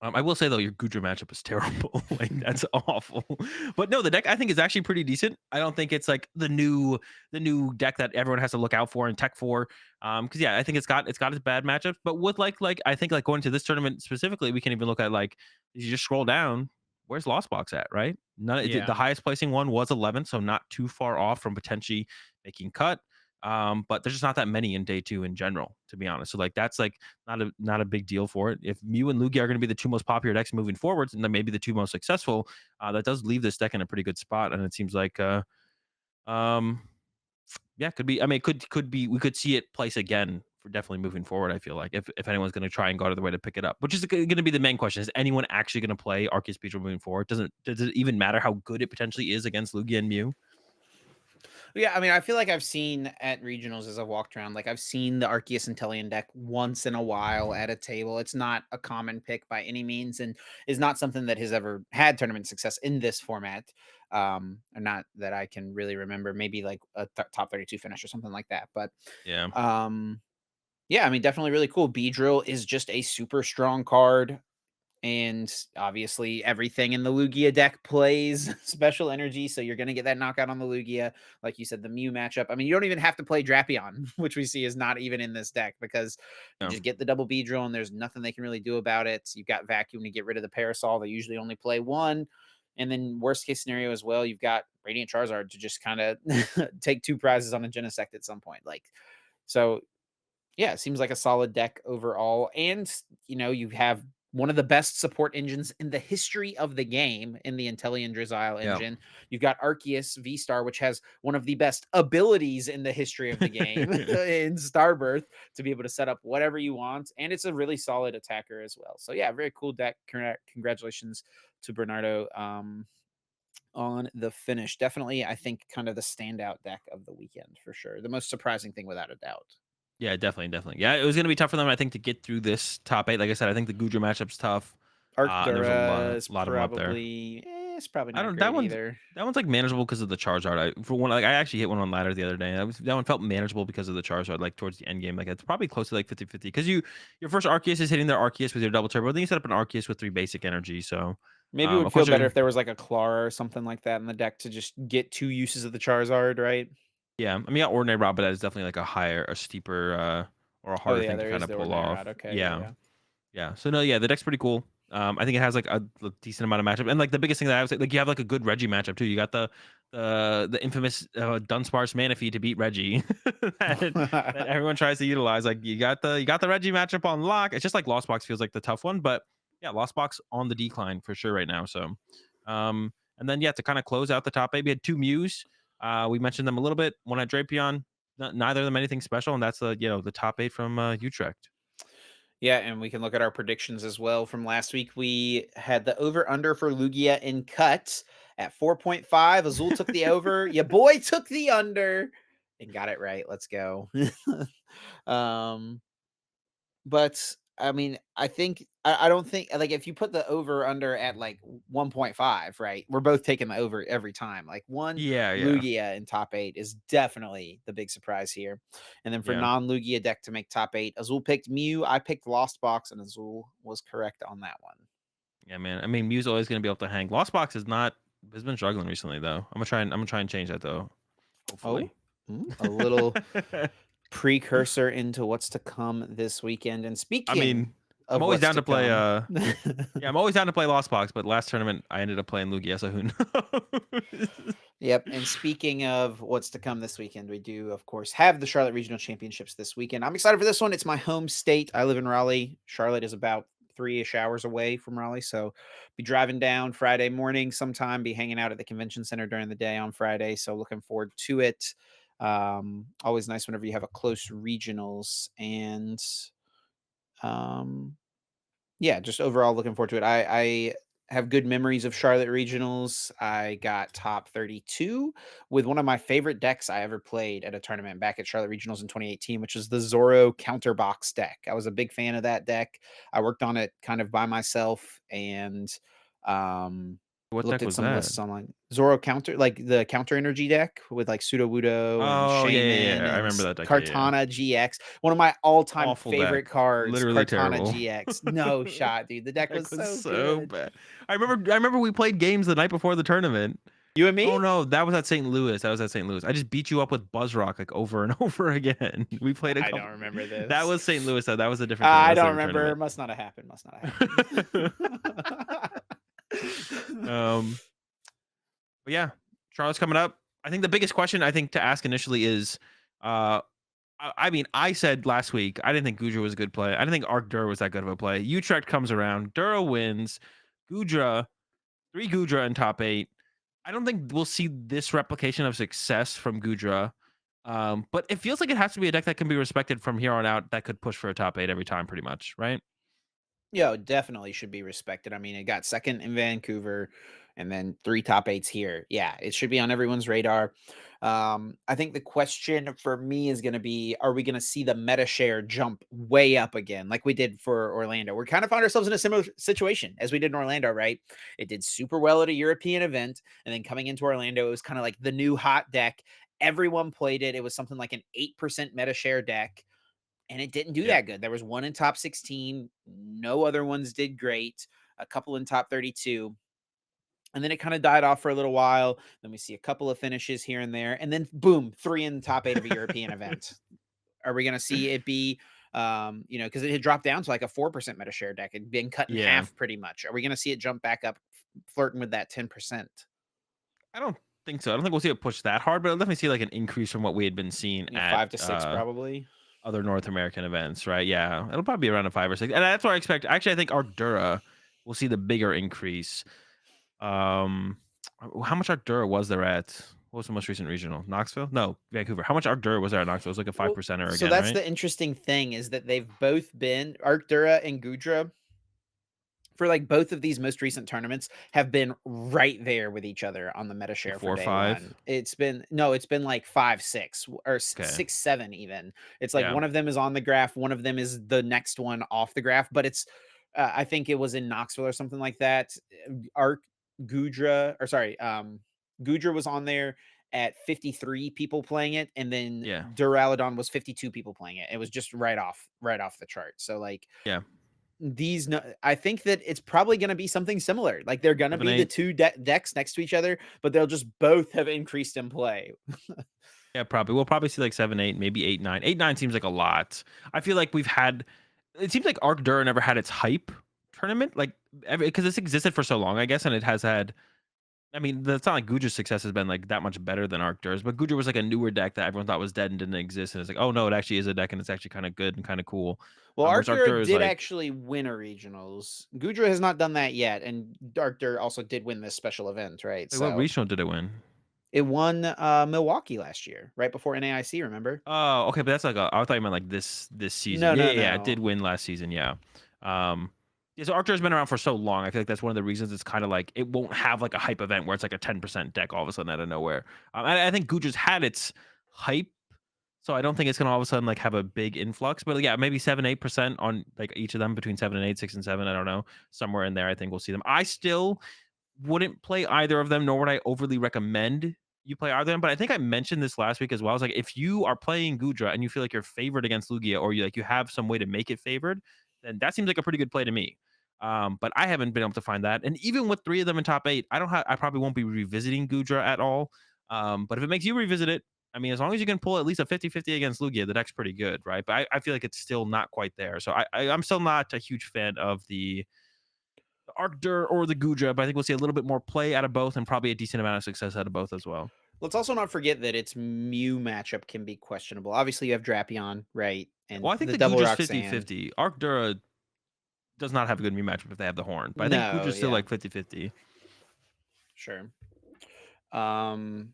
I will say though, your Goodra matchup is terrible. Like that's awful. But no, the deck I think is actually pretty decent. I don't think it's like the new deck that everyone has to look out for and tech for. Because yeah, I think it's got its bad matchups. But with like I think like going to this tournament specifically, we can even look at like you just scroll down. Where's Lost Box at? Right? None. The Yeah. highest placing one was 11th, so not too far off from potentially making cut. But there's just not that many in day two in general, to be honest. So like that's like not a big deal for it. If Mew and Lugia are going to be the two most popular decks moving forwards, and then maybe the two most successful, that does leave this deck in a pretty good spot. And it seems like, um, yeah, could be. I mean, could be. We could see it place again for definitely moving forward. I feel like if anyone's going to try and go out of the way to pick it up, which is going to be the main question: is anyone actually going to play Arceus Beedrill moving forward? Does it even matter how good it potentially is against Lugia and Mew? Yeah, I mean, I feel like I've seen at regionals as I've walked around, like I've seen the Arceus Intellion deck once in a while at a table. It's not a common pick by any means, and is not something that has ever had tournament success in this format. Or not that I can really remember. Maybe like a top 32 finish or something like that. But Yeah, um, yeah, I mean, definitely really cool. Beedrill is just a super strong card. And obviously, everything in the Lugia deck plays special energy, so you're going to get that knockout on the Lugia. Like you said, the Mew matchup. I mean, you don't even have to play Drapion, which we see is not even in this deck because you yeah, just get the double B drill and there's nothing they can really do about it. You've got Vacuum to get rid of the Parasol. They usually only play one. And then, worst case scenario as well, you've got Radiant Charizard to just kind of take two prizes on a Genesect at some point. Like, so yeah, it seems like a solid deck overall. And, you have one of the best support engines in the history of the game in the Intellion Drizzile yeah. engine. You've got Arceus V Star, which has one of the best abilities in the history of the game in Starbirth to be able to set up whatever you want. And it's a really solid attacker as well. So, yeah, very cool deck. Congratulations to Bernardo on the finish. Definitely, I think, kind of the standout deck of the weekend for sure. The most surprising thing, without a doubt. Yeah, definitely, definitely. Yeah, it was gonna be tough for them, I think, to get through this top 8. Like I said, I think the Goodra matchup's tough, and there was a Arctura lot is lot of them up there. it's probably I not don't great either. that one's, like, manageable because of the Charizard. For one, like, I actually hit one on ladder the other day, that one felt manageable because of the Charizard, like, towards the end game. Like, it's probably close to, like, 50/50 because your first Arceus is hitting their Arceus with your double turbo, then you set up an Arceus with 3 basic energy, so, Maybe it would of feel course, better you're if there was like a Clara or something like that in the deck to just get 2 uses of the Charizard, right? yeah, I mean, yeah, Ordinary Rod, but that is definitely, like, a steeper, or a Oh, harder yeah, thing to there is kinda the pull Ordinary off. Rod. Okay, yeah, Yeah. yeah. Yeah. So no, yeah, the deck's pretty cool. I think it has like a decent amount of matchup, and like the biggest thing that I would say, like you have like a good Reggie matchup too. You got the infamous Dunsparce Manaphy to beat Reggie that everyone tries to utilize. Like you got the Reggie matchup on lock. It's just like Lost Box feels like the tough one, but yeah, Lost Box on the decline for sure right now. So, and then yeah, to kind of close out the top eight, we had two Mews. We mentioned them a little bit. One at Drapion, neither of them anything special, and that's the top eight from Utrecht. Yeah, and we can look at our predictions as well from last week. We had the over under for Lugia in cut at 4.5. Azul took the over. Your boy took the under and got it right. Let's go. um But, I mean, I think I don't think like, if you put the over under at, like, 1.5, right? We're both taking the over every time. Like, 1 Yeah, yeah, Lugia in top 8 is definitely the big surprise here. And then for yeah. non-Lugia deck to make top 8, Azul picked Mew, I picked Lost Box, and Azul was correct on that one. Yeah, man. I mean, Mew's always gonna be able to hang. Lost Box is not has been struggling recently though. I'm gonna try and change that though. Oh, Hopefully. a little precursor into what's to come this weekend. And I speaking mean, I'm of always what's down to to play come yeah, I'm always down to play Lost Box, but last tournament I ended up playing Lugia, so who knows? Yep. And speaking of what's to come this weekend, we do, of course, have the Charlotte Regional Championships this weekend. I'm excited for this one. It's my home state. I live in Raleigh. Charlotte is about 3-ish hours away from Raleigh. So be driving down Friday morning sometime, be hanging out at the convention center during the day on Friday. So looking forward to it. Always nice whenever you have a close regionals. And um, yeah, just overall looking forward to it. I have good memories of Charlotte Regionals. I got top 32 with one of my favorite decks I ever played at a tournament back at Charlotte Regionals in 2018, which was the Zoro Counterbox deck. I was a big fan of that deck. I worked on it kind of by myself and um, What looked deck at was some that? lists online. Zoro Counter, like the counter energy deck with like Sudowoodo and Oh, yeah, yeah, Shaman yeah. I and remember that deck. Yeah, yeah. Kartana GX. One of my all-time Awful deck. favorite cards, Literally Kartana terrible. GX. No shot, dude. The deck Deck was was so so good. bad. I remember we played games the night before the tournament. You and me? Oh no, that was at St. Louis. That was at St. Louis. I just beat you up with Buzzrock like over and over again. We played a I don't couple. remember That this. was St. Louis though. That was a different tournament. I That's a don't different remember. tournament. Must not have happened. Must not have happened. um, but yeah, Charlotte's coming up. I think the biggest question I think to ask initially is, uh, I mean, I said last week I didn't think Goodra was a good play. I didn't think Arc Dura was that good of a play. Utrecht comes around, Dura wins, Goodra, 3 Goodra in top 8. I don't think we'll see this replication of success from Goodra. But it feels like it has to be a deck that can be respected from here on out that could push for a top 8 every time pretty much, right? Yeah, it definitely should be respected. I mean, it got second in Vancouver and then 3 top 8s here. Yeah, it should be on everyone's radar. I think the question for me is going to be, are we going to see the meta share jump way up again like we did for Orlando? We're kind of found ourselves in a similar situation as we did in Orlando, right? It did super well at a European event, and then coming into Orlando, it was kind of like the new hot deck. Everyone played it. It was something like an 8% meta share deck, and it didn't do Yeah. that good. There was one in top 16, no other ones did great, a couple in top 32. And then it kind of died off for a little while. Then we see a couple of finishes here and there, and then boom, 3 in the top 8 of a European event. Are we going to see it be because it had dropped down to like a 4% meta share deck and been cut in Yeah. half pretty much. Are we going to see it jump back up flirting with that 10%? I don't think so. I don't think we'll see it push that hard, but I'll definitely see like an increase from what we had been seeing at 5 to 6 probably. other North American events, right? Yeah, it'll probably be around a 5 or 6, and that's what I expect. Actually, I think Arctura will see the bigger increase. Um, how much Arctura was there at? What was the most recent regional? Knoxville? No, Vancouver. How much Arctura was there at Knoxville? It was like a 5 Well, percenter so again, that's right? the interesting thing is that they've both been Arctura and Gudra for like both of these most recent tournaments have been right there with each other on the meta Like share for 4 or day 5. one. It's been no, it's been like 5, 6 or Okay, 6, 7 even. It's like yeah, one of them is on the graph, one of them is the next one off the graph, but it's I think it was in Knoxville or something like that. Arc Gudra or sorry, Gudra was on there at 53 people playing it, and then yeah, Duraludon was 52 people playing it. It was just right off the chart. So like yeah. these no I think that it's probably gonna be something similar. Like, they're gonna 7, be the 8. 2 decks next to each other, but they'll just both have increased in play. Yeah, probably. We'll probably see like 7, 8, maybe 8, 9. 8, 9 seems like a lot. I feel like we've had. It seems like Arc Dur never had its hype tournament, like because this existed for so long, I guess, and it has had. I mean, it's not like Guja's success has been like that much better than Arc Dur's, but Guja was like a newer deck that everyone thought was dead and didn't exist, and it's like, oh no, it actually is a deck, and it's actually kind of good and kind of cool. Well, Whereas Arc Dur Arctura is did like, actually win a regionals. Gudra has not done that yet, and Arctur also did win this special event, right? wait, what So, regional did it win? it won, Milwaukee last year, right before NAIC, remember? Oh, okay, but that's like I thought you meant like this season. No, Yeah, no, yeah, yeah. It did no. win last season. Yeah. Um, yeah. So Arctur's been around for so long. I feel like that's one of the reasons it's kind of like it won't have like a hype event where it's like a 10% deck all of a sudden out of nowhere. I think Guja's had its hype, so I don't think it's gonna all of a sudden like have a big influx. But yeah, maybe 7, 8% on like each of them between 7 and 8, 6 and 7. I don't know, somewhere in there. I think we'll see them. I still wouldn't play either of them, nor would I overly recommend you play either of them. But I think I mentioned this last week as well. I was like, if you are playing Goodra and you feel like you're favored against Lugia, or you have some way to make it favored, then that seems like a pretty good play to me. But I haven't been able to find that. And even with 3 of them in top 8, I probably won't be revisiting Goodra at all. But if it makes you revisit it, I mean, as long as you can pull at least a 50-50 against Lugia, the deck's pretty good, right? But I feel like it's still not quite there. So I'm still not a huge fan of the Arctur or the Goodra, but I think we'll see a little bit more play out of both and probably a decent amount of success out of both as well. Let's also not forget that its Mew matchup can be questionable. Obviously, you have Drapion, right? And Well, I think the the Double Goodra's Roxanne. 50-50. Arctura does not have a good Mew matchup if they have the horn, but I think No, Goodra's still yeah, like 50-50. sure. Um,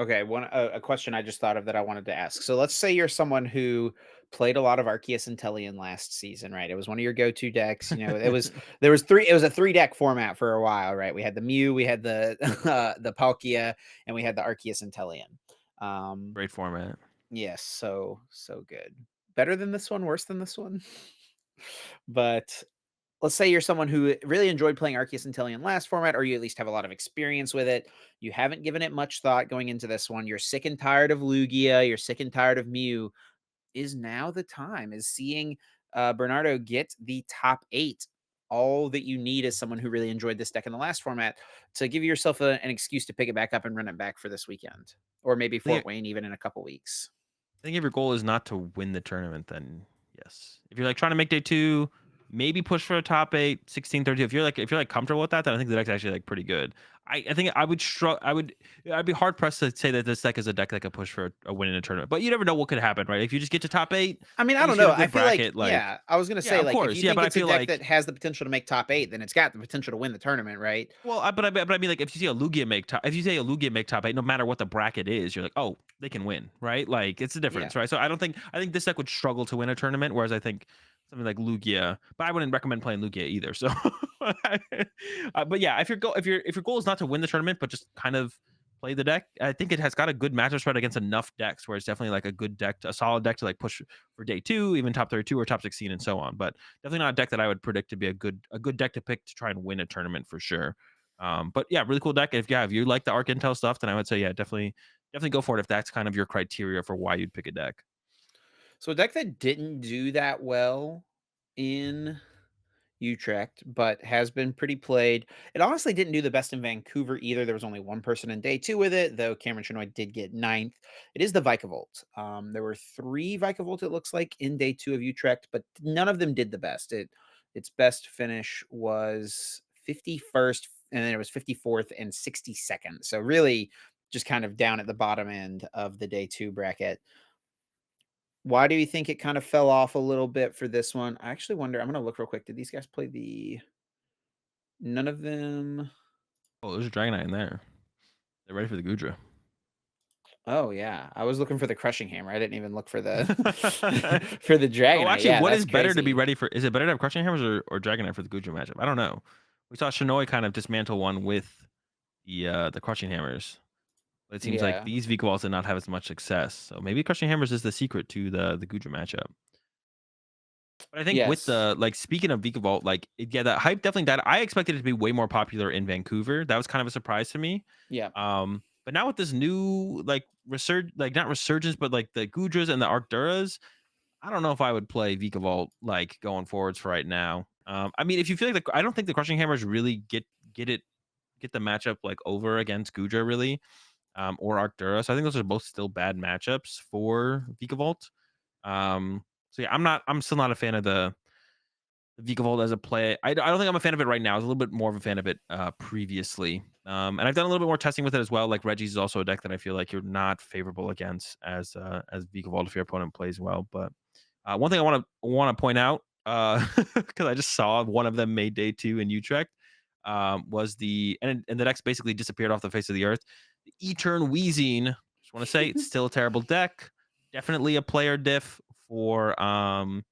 okay, a question I just thought of that I wanted to ask. So let's say you're someone who played a lot of Arceus and Intellion last season, right? It was one of your go-to decks. There was three. It was a 3-deck format for a while, right? We had the Mew, we had the the Palkia, and we had the Arceus and Intellion. Great format. Yes, so good. Better than this one, worse than this one. But let's say you're someone who really enjoyed playing Arceus and Intellion last format, or you at least have a lot of experience with it. You haven't given it much thought going into this one. You're sick and tired of Lugia. You're sick and tired of Mew. Is now the time? Is seeing Bernardo get the top 8 all that you need as someone who really enjoyed this deck in the last format to give yourself an excuse to pick it back up and run it back for this weekend, or maybe I think Fort Wayne even in a couple weeks? I think if your goal is not to win the tournament, then yes. If you're like trying to make day 2, maybe push for a top 8, 16, 30. If you're like comfortable with that, then I think the deck's actually like pretty good. I think I would I'd be hard pressed to say that this deck is a deck that could push for a win in a tournament. But you never know what could happen, right? If you just get to top 8, I mean, at I don't least you know. have a I good feel like, bracket. Like, yeah, I was gonna yeah, say, of like, if course. you Yeah, think but I it's a feel deck like that has the potential to make top 8, then it's got the potential to win the tournament, right? well, but I mean, like, if you see a Lugia make top, if you say a Lugia make top 8, no matter what the bracket is, you're like, oh, they can win, right? Like, it's the Yeah. difference, right? So I think this deck would struggle to win a tournament, whereas I think something like Lugia, but I wouldn't recommend playing Lugia either. So, but yeah, if your goal is not to win the tournament, but just kind of play the deck, I think it has got a good matchup spread against enough decks where it's definitely like a good deck, a solid deck to like push for day 2, even top 32 or top 16 and so on. But definitely not a deck that I would predict to be a good deck to pick to try and win a tournament for sure. But yeah, really cool deck. If you like the Arc Intel stuff, then I would say yeah, definitely go for it if that's kind of your criteria for why you'd pick a deck. So a deck that didn't do that well in Utrecht, but has been pretty played. It honestly didn't do the best in Vancouver either. There was only one person in day 2 with it, though Cameron Chenoy did get ninth. It is the Vikavolt. There were 3 Vikavolt, it looks like, in day 2 of Utrecht, but none of them did the best. Its best finish was 51st, and then it was 54th and 62nd. So really just kind of down at the bottom end of the day 2 bracket. Why do you think it kind of fell off a little bit for this one? I actually wonder. I'm gonna look real quick. Did these guys play the none of them? Oh, there's a Dragonite in there. They're ready for the Goodra. Oh, yeah. I was looking for the crushing hammer. I didn't even look for the for the Oh, Dragonite. actually, Yeah, what that's is better to be crazy. ready for? Is it better to have Crushing Hammers or Dragonite for the Goodra matchup? I don't know. We saw Shinoy kind of dismantle one with the Crushing Hammers. But it seems like Yeah. these Vikavols did not have as much success. So maybe Crushing Hammers is the secret to the Goodra matchup. But I think with Yes. the like speaking of Vikavolt, like yeah, that hype definitely died. I expected it to be way more popular in Vancouver. That was kind of a surprise to me. Yeah. But now with this new like like not resurgence, but like the Gudras and the Arcturas, I don't know if I would play Vikavolt like going forwards for right now. I mean, if you feel like I don't think the Crushing Hammers really get it get the matchup like over against Gudra really, or Arctura. So I think those are both still bad matchups for Vikavolt. So yeah, I'm still not a fan of the Vikavolt as a play. I don't think I'm a fan of it right now. I was a little bit more of a fan of it previously. And I've done a little bit more testing with it as well. Like Reggie's is also a deck that I feel like you're not favorable against as Vikavolt if your opponent plays well. But one thing I want to point out because I just saw one of them made day 2 in Utrecht was and the deck's basically disappeared off the face of the earth. The Etern Wheezing. Just want to say it's still a terrible deck. Definitely a player diff for oh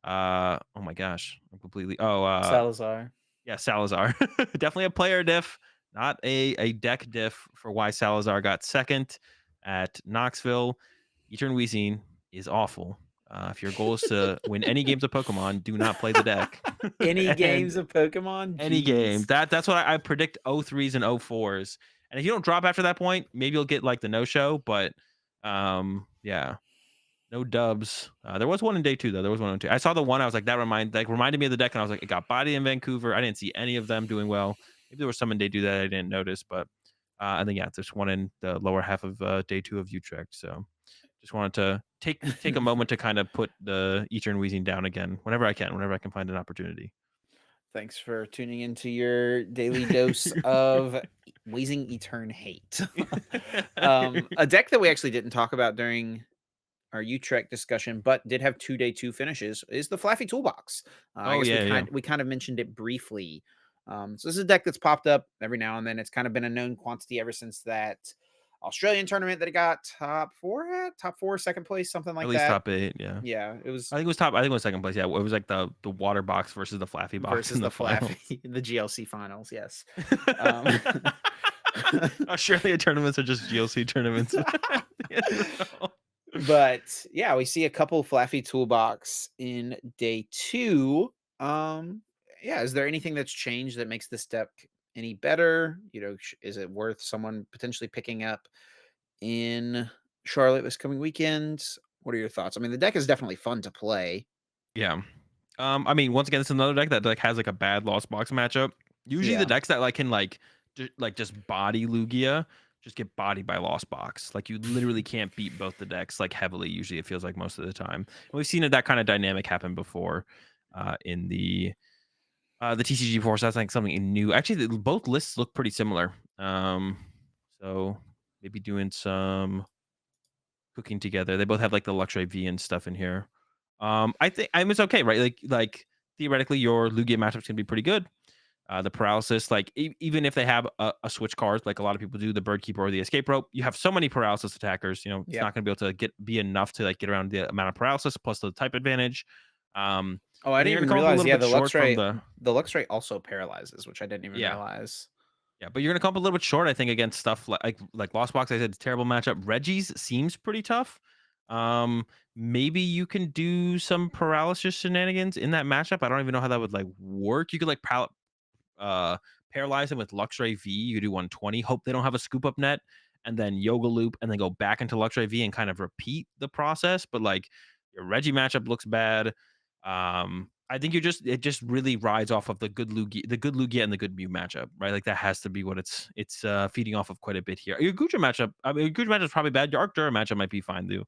my gosh, I'm completely Salazar. yeah, Salazar. Definitely a player diff, not a deck diff for why Salazar got second at Knoxville. Etern Weezing is awful. If your goal is to win any games of Pokemon, do not play the deck. Any And games of Pokemon? any game. Jeez. That's what I predict 03s and 04s. And if you don't drop after that point, maybe you'll get like the no show. But yeah, no dubs. There was one in day 2 though. There was one in 2. I saw the one. I was like, that reminded me of the deck, and I was like, it got bodied in Vancouver. I didn't see any of them doing well. Maybe there was some in day 2 that I didn't notice, but and then yeah, there's one in the lower half of day 2 of Utrecht. So just wanted to take a moment to kind of put the Etern Wheezing down again whenever I can find an opportunity. Thanks for tuning into your daily dose of wheezing Etern hate. A deck that we actually didn't talk about during our Utrecht discussion, but did have 2 day 2 finishes is the Flaffy Toolbox. I Oh guess yeah, yeah. we kind of mentioned it briefly. So this is a deck that's popped up every now and then. It's kind of been a known quantity ever since that Australian tournament that it got top four, second place, something At like least that. top 8, yeah. Yeah, it was I think it was top I think it was 2nd place, yeah, it was like the water box versus the Flaffy box in versus the the finals. Flaffy, the GLC finals. Yes. Um, Australia tournaments are just GLC tournaments at the end of it all. but yeah, we see a couple Flaffy toolbox in day two. Yeah, is there anything that's changed that makes this deck any better? Is it worth someone potentially picking up in Charlotte this coming weekend? What are your thoughts? I mean, the deck is definitely fun to play. Yeah. I mean, once again, it's another deck that like has like a bad lost box matchup. Usually the Yeah. decks that like can like just body Lugia just get bodied by lost box. Like you literally can't beat both the decks like heavily. Usually it feels like most of the time. And we've seen that kind of dynamic happen before in the TCG force. That's like something new. Actually, both lists look pretty similar. So maybe doing some cooking together. They both have like the Luxray V and stuff in here. I think I mean it's okay, right? Like theoretically, your Lugia matchup's gonna be pretty good. The paralysis, like even if they have a switch card, like a lot of people do, the bird keeper or the escape rope, you have so many paralysis attackers. You know, it's Yep. not gonna be able to be enough to like get around the amount of paralysis plus the type advantage. Um, Oh, I and then didn't you're gonna even come up a realize. little Yeah, bit short from the The Luxray also paralyzes, which I didn't even yeah. realize. Yeah, but you're gonna come up a little bit short, I think, against stuff like Lost Box. I said it's a terrible matchup. Reggie's seems pretty tough. Um, Maybe you can do some paralysis shenanigans in that matchup. I don't even know how that would like work. You could like uh paralyze him with Luxray V. You could do 120. Hope they don't have a scoop up net, and then Yoga Loop, and then go back into Luxray V and kind of repeat the process. But like your Reggie matchup looks bad. I think it just really rides off of the good Lugia and the good Mew matchup, right? Like that has to be what it's feeding off of quite a bit here. Your Goodra matchup, I mean, your Goodra matchup is probably bad. Your Arctura matchup might be fine though,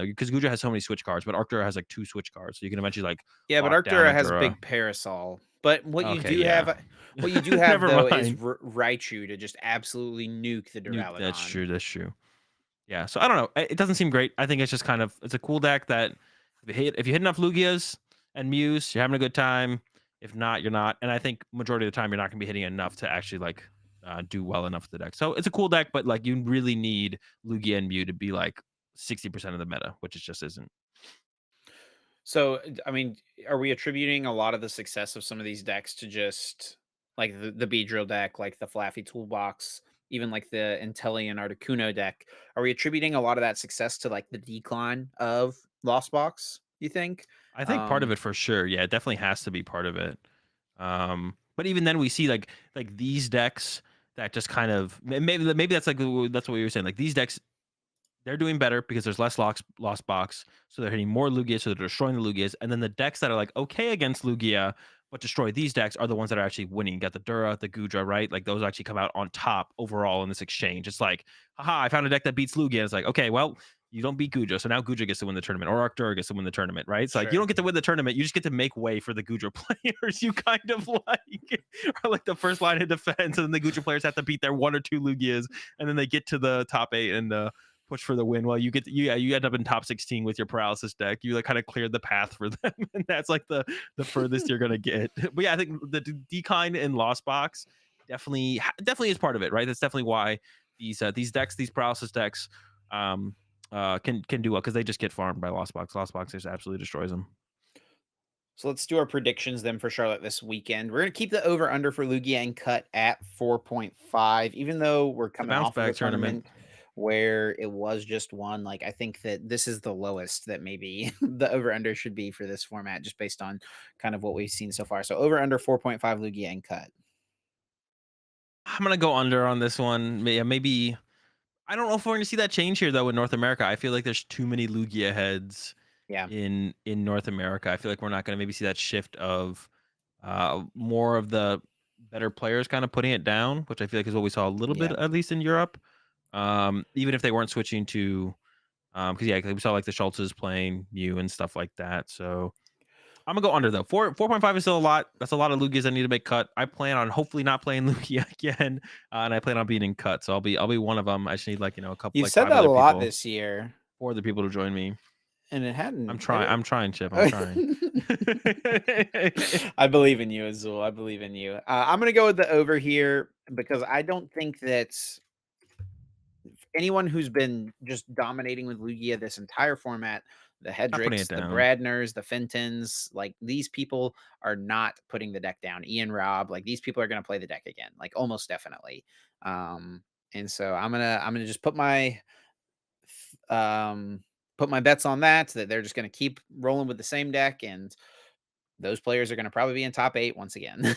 because Goodra has so many switch cards, but Arctura has like 2 switch cards, so you can eventually like Yeah, but lock down Arctura has Adura. big parasol. But Okay, yeah. what you do have Never though is mind. Raichu to just absolutely nuke the That's Duraludon. true. That's true. Yeah. So I don't know. It doesn't seem great. I think it's just kind of it's a cool deck that if you hit enough Lugias and Mews, you're having a good time. If not, you're not. And I think majority of the time you're not gonna be hitting enough to actually like do well enough with the deck. So it's a cool deck, but like you really need Lugia and Mew to be like 60% of the meta, which it just isn't. So, I mean, are we attributing a lot of the success of some of these decks to just like the Beedrill deck, like the Flaffy Toolbox, even like the Intellion Articuno deck? Are we attributing a lot of that success to like the decline of Lost Box? You think? I think part of Um, it for sure. Yeah, it definitely has to be part of it. But even then, we see like these decks that just kind of maybe that's like that's what you were saying. Like these decks, they're doing better because there's less lost box, so they're hitting more Lugia, so they're destroying the Lugias. And then the decks that are like okay against Lugia but destroy these decks are the ones that are actually winning. You got the Dura, the Goodra, right? Like those actually come out on top overall in this exchange. It's like, haha, I found a deck that beats Lugia. It's like, okay, well, you don't beat Goodra, so now Goodra gets to win the tournament, or Arctura gets to win the tournament, right? It's like you don't sure. get to win the tournament, you just get to make way for the Goodra players. You kind of like are like the first line of defense, and then the Goodra players have to beat their 1 or 2 Lugias, and then they get to the top 8 and push for the win. While you end up in top 16 with your paralysis deck. You like kind of cleared the path for them, and that's like the furthest you're gonna get. But yeah, I think the decline in Lost Box definitely is part of it, right? That's definitely why these decks, these paralysis decks, can do well because they just get farmed by Lost Box. Lost Box just absolutely destroys them. So let's do our predictions then for Charlotte this weekend. We're going to keep the over under for Lugia and Cut at 4.5, even though we're It's a coming bounce off of a back tournament. tournament where it was just one. Like, I think that this is the lowest that maybe the over under should be for this format, just based on kind of what we've seen so far. So over under 4.5 Lugia and Cut. I'm gonna go under on this one. Yeah, maybe I don't know if we're gonna see that change here though in North America. I feel like there's too many Lugia heads Yeah. in North America. I feel like we're not gonna maybe see that shift of more of the better players kind of putting it down, which I feel like is what we saw a little bit Yeah. at least in Europe. Even if they weren't switching to because yeah, 'cause we saw like the Schultzes playing Mew and stuff like that. So I'm gonna go under though. 4.5 is still a lot. That's a lot of Lugias I need to make cut. I plan on hopefully not playing Lugia again, and I plan on being in cut. So I'll be one of them. I just need like a couple You've like said 5 that a other lot people, this year, 4 other people to join me. and it I'm hadn't. trying. I'm trying, Chip. I'm I trying. believe in you, Azul. I believe in you. I'm going to go with the over here because I don't think that anyone who's been just dominating with Lugia this entire format, the Not putting Hedricks, it the down. Bradners, the Fentons, like these people are not putting the deck down. Ian Robb, like these people are going to play the deck again, like almost definitely. And so I'm gonna just um put my bets on that they're just going to keep rolling with the same deck, and those players are going to probably be in top 8 once again.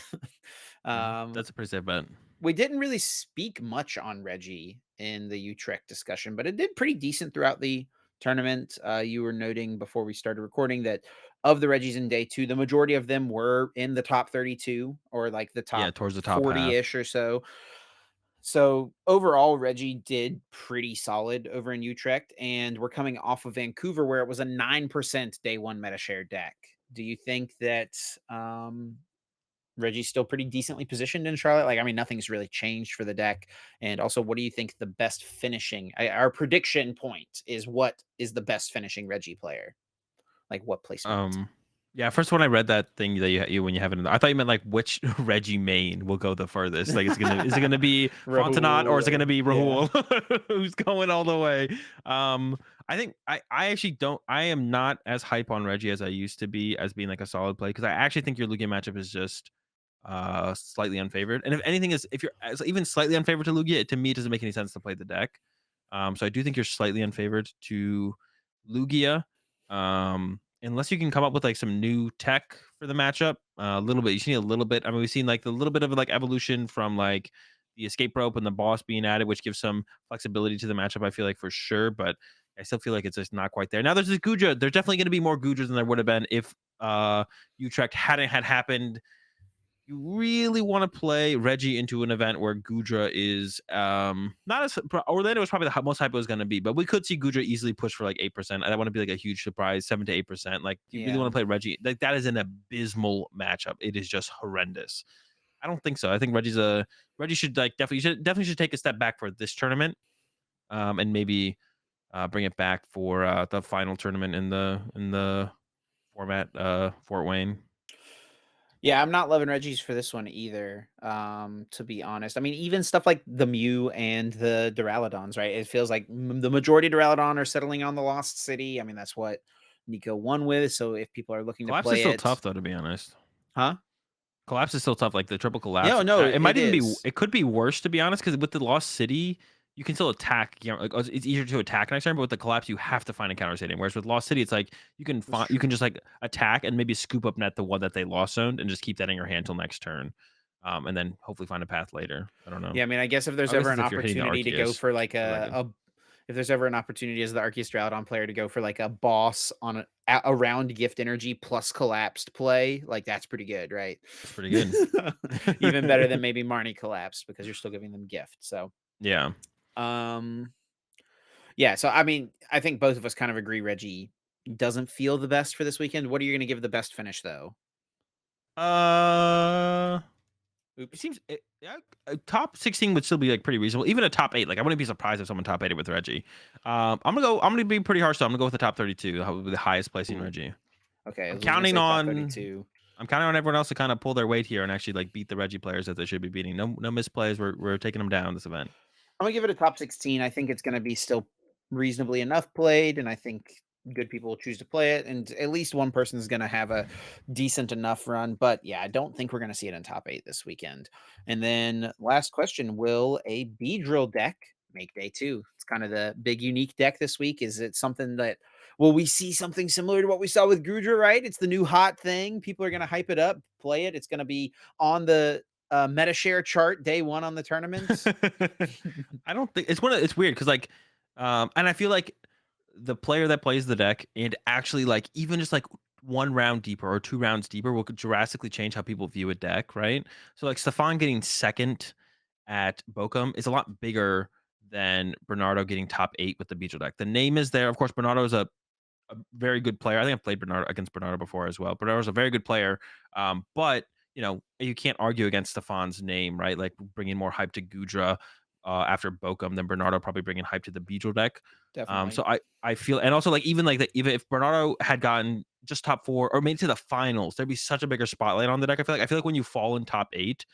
um That's a pretty safe bet. we didn't really speak much on Reggie in the Utrecht discussion, but it did pretty decent throughout the tournament. You were noting before we started recording that of the Reggies in day 2, the majority of them were in the top 32 or like the Yeah, top towards the top half. 40-ish or so. So overall, Reggie did pretty solid over in Utrecht, and we're coming off of Vancouver where it was a 9% day 1 meta share deck. Do you think that Reggie's still pretty decently positioned in Charlotte? Like, I mean, nothing's really changed for the deck. And also, what do you think the best finishing? Our prediction point is what is the best finishing Reggie player? Like, what placement? Um, yeah, first when I read that thing that you when you have it in the, I thought you meant like which Reggie main will go the furthest. Like, is it gonna be Fontenot or is it Rahul, gonna be yeah, Rahul who's going all the way? I think I actually don't. I am not as hype on Reggie as I used to be as being like a solid play because I actually think your Lugia matchup is just slightly unfavored. And if anything is if you're even slightly unfavored to Lugia, to me it doesn't make any sense to play the deck. So I do think you're slightly unfavored to Lugia. Unless you can come up with like some new tech for the matchup, a little bit. You just need a little bit. I mean, we've seen like the little bit of like evolution from like the escape rope and the boss being added, which gives some flexibility to the matchup. I feel like for sure, but I still feel like it's just not quite there. Now there's this Goodra. There's definitely going to be more Goodras than there would have been if Utrecht hadn't had happened. You really want to play Reggie into an event where Goodra is not as Orlando was probably the most hype it was going to be, but we could see Goodra easily push for like 8%. I want to be like a huge surprise, 7 to 8%. Like, do you really yeah. want to play Reggie? Like, that is an abysmal matchup. It is just horrendous. I don't think so. I think Reggie should like definitely should take a step back for this tournament, and maybe bring it back for the final tournament in the format, Fort Wayne. Yeah, I'm not loving Reggie's for this one either, to be honest. I mean, even stuff like the Mew and the Duraludons, right? It feels like the majority of Duraludon are settling on the Lost City. I mean, that's what Nico won with. So if people are looking to Collapse is play still it, tough though, to be honest. huh? Collapse is still tough, like the triple Yeah, collapse. no, It it might even be. is It could be worse, to be honest, because with the Lost City, you can still attack. You know, like it's easier to attack next turn, but with the collapse, you have to find a counter stadium. Whereas with Lost City, it's like That's you can true. just like attack and maybe scoop up net the one that they lost zoned and just keep that in your hand till next turn, and then hopefully find a path later. I don't know. Yeah, I mean, I guess if there's I guess ever it's an if you're hitting the opportunity to go Arceus for like for like a if there's ever an opportunity as the Arceus Straudon player to go for like a boss on around gift energy plus collapsed play, like that's pretty good, right? that's pretty good. Even better than maybe Marnie collapsed because you're still giving them gift. So, Yeah. um, yeah. So I mean, I think both of us kind of agree Reggie doesn't feel the best for this weekend. What are you going to give the best finish though? Uh. It Oops. seems yeah, a top 16 would still be like pretty reasonable. Even a top 8, like I wouldn't be surprised if someone top 8 with Reggie. I'm gonna be pretty harsh though. I'm gonna go with the top 32, the highest placing Ooh. Reggie. Okay, I I'm was gonna counting say top on 32. I'm counting on everyone else to kind of pull their weight here and actually like beat the Reggie players that they should be beating. No misplays. We're taking them down this event. I'm gonna give it a top 16. I think it's gonna be still reasonably enough played, and I think good people will choose to play it, and at least one person is gonna have a decent enough run. But yeah, I don't think we're gonna see it in top 8 this weekend. And then last question: will a Beedrill deck make day 2? It's kind of the big unique deck this week. Is it something that will we see something similar to what we saw with Goodra? Right, it's the new hot thing. People are gonna hype it up, play it. It's gonna be on the meta share chart day 1 on the tournament. I don't think it's weird because like and I feel like the player that plays the deck and actually like even just like one round deeper or two rounds deeper will drastically change how people view a deck, right? So like Stefan getting second at Bochum is a lot bigger than Bernardo getting top 8 with the Beetle deck. The name is there. Of course, Bernardo is a very good player. I think I've played Bernardo against Bernardo before as well. Bernardo's a very good player, but you know you can't argue against Stefan's name, right? Like bringing more hype to Goodra after Bochum than Bernardo probably bringing hype to the Beedrill deck. Definitely. So I feel, and also like even like even if Bernardo had gotten just top 4 or made it to the finals, there'd be such a bigger spotlight on the deck. I feel like when you fall in top 8,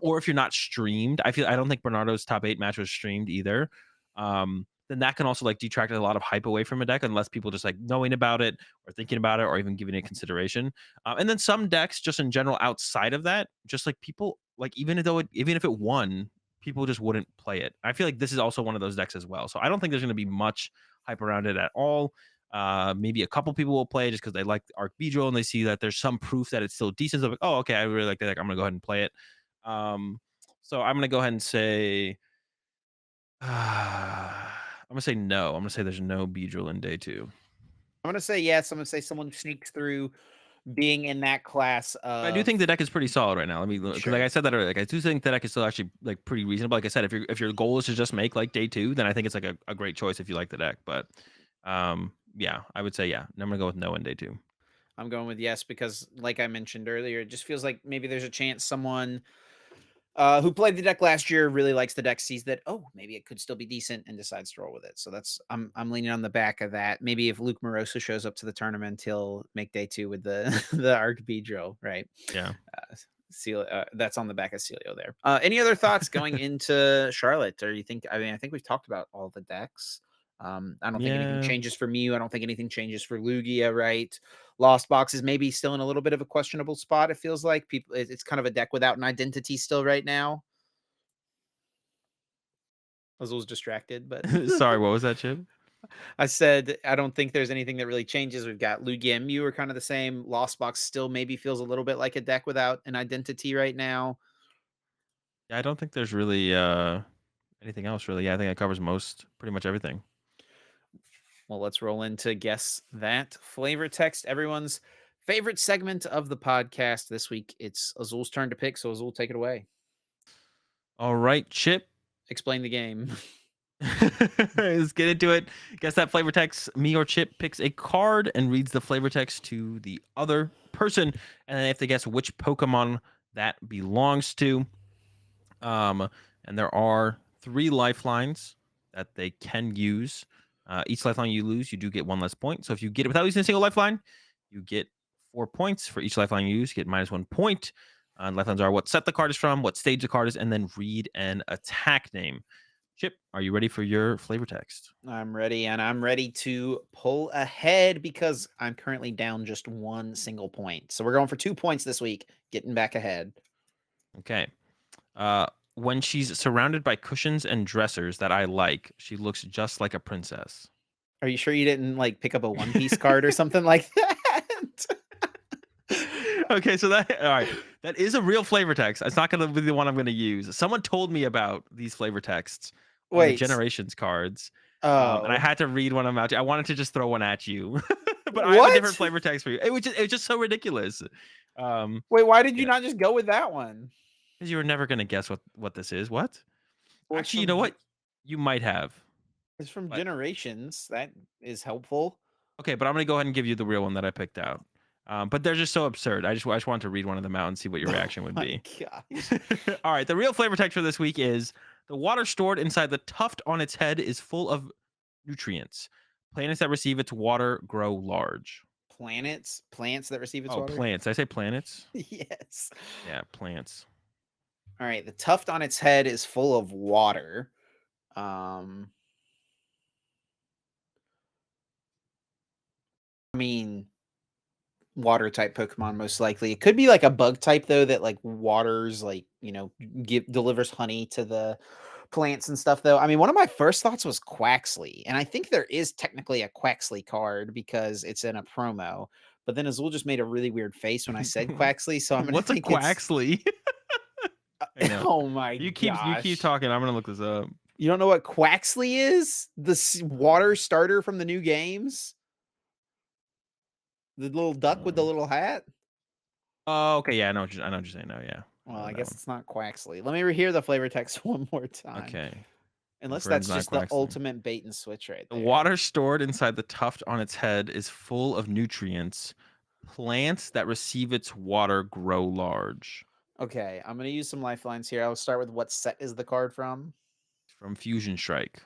or if you're not streamed, I don't think Bernardo's top 8 match was streamed either. then that can also like detract a lot of hype away from a deck unless people just like knowing about it or thinking about it or even giving it consideration. And then some decks, just in general, outside of that, just like people like even if it won, people just wouldn't play it. I feel like this is also one of those decks as well. So I don't think there's going to be much hype around it at all. Maybe a couple people will play just because they like Arc Beedrill and they see that there's some proof that it's still decent. So like, oh, okay, I really like that deck. I'm gonna go ahead and play it. Um, so I'm gonna go ahead and say I'm gonna say no. I'm gonna say there's no Beedrill in day two. I'm gonna say yes. I'm gonna say someone sneaks through being in that class But I do of think the deck is pretty solid right now. Let me because like I sure. said that earlier, like I do think the deck is still actually like pretty reasonable. Like I said, if your goal is to just make like day two, then I think it's like a great choice if you like the deck. But yeah, I would say yeah. I'm gonna go with no in day two. I'm going with yes because, like I mentioned earlier, it just feels like maybe there's a chance someone who played the deck last year really likes the deck, sees that oh maybe it could still be decent, and decides to roll with it. So that's I'm leaning on the back of that. Maybe if Luke Morosa shows up to the tournament, he'll make day two with the the Arc Beedrill, right? Yeah. Seal that's on the back of Celio there. Any other thoughts going into Charlotte? Or you think? I mean, I think we've talked about all the decks. I don't think anything Yeah. changes for Mew. I don't think anything changes for Lugia. Right? Lost Box is maybe still in a little bit of a questionable spot. It feels like people. It's kind of a deck without an identity still right now. Azul's distracted, but Sorry, what was that, Chip? I said I don't think there's anything that really changes. We've got Lugia and Mew are kind of the same. Lost Box still maybe feels a little bit like a deck without an identity right now. Yeah, I don't think there's really anything else really. Yeah, I think it covers most pretty much everything. Well, let's roll into Guess That Flavor Text, everyone's favorite segment of the podcast. This week, it's Azul's turn to pick, so Azul, take it away. All right, Chip. Explain the game. Let's get into it. Guess that flavor text. Me or Chip picks a card and reads the flavor text to the other person, and then they have to guess which Pokemon that belongs to. Um, and there are 3 lifelines that they can use. Each lifeline you lose, you do get 1 less point. So if you get it without using a single lifeline, you get 4 points. For each lifeline you use, you get -1 point. Lifelines are what set the card is from, what stage the card is, and then read an attack name. Chip, are you ready for your flavor text? I'm ready, and I'm ready to pull ahead because I'm currently down just 1 single point. So we're going for 2 points this week, getting back ahead. Okay. Uh, when she's surrounded by cushions and dressers that I like, she looks just like a princess. Are you sure you didn't like pick up a One Piece card or something like that? Okay, so that all right. That is a real flavor text. It's not gonna be the one I'm gonna use. Someone told me about these flavor texts on the Wait. generations cards. And I Oh. had to read one of them out. I wanted to just throw one at you. But I have a different What? flavor text for you. It was just so ridiculous. Um, Wait, why did you yeah, not just go with that one? because you were never gonna guess what this is. What? Well, Actually, you know what? You might have. it's from But Generations. That is helpful. okay, but I'm gonna go ahead and give you the real one that I picked out. But they're just so absurd. I just wanted to read one of them out and see what your Oh reaction would my be. gosh. All right, the real flavor text for this week is the water stored inside the tuft on its head is full of nutrients. Planets that receive its water grow large. Planets? Plants that receive its Oh, water? plants. Did I say planets? Yes. Yeah, plants. All right. The tuft on its head is full of water. Um, I mean, water type Pokemon most likely. It could be like a bug type though that like waters like, delivers honey to the plants and stuff though. I mean, one of my first thoughts was Quaxley, and I think there is technically a Quaxley card because it's in a promo. But then Azul just made a really weird face when I said Quaxley, so I'm gonna What's a think it's Quaxley? I know. oh my You keep gosh. talking. I'm gonna look this up. You don't know what Quaxley is? The water starter from the new games? The little duck with the Um, little hat? oh, okay. Yeah, I know what you're saying now. Yeah, I Well, know I that guess one. it's not Quaxley. Let me rehear the flavor text one more time. Okay, Unless confirmed that's not just the Quaxley. ultimate bait and switch right The there. water stored inside the tuft on its head is full of nutrients. Plants that receive its water grow large. Okay, I'm gonna use some lifelines here. I'll start with what set is the card from? From Fusion Strike,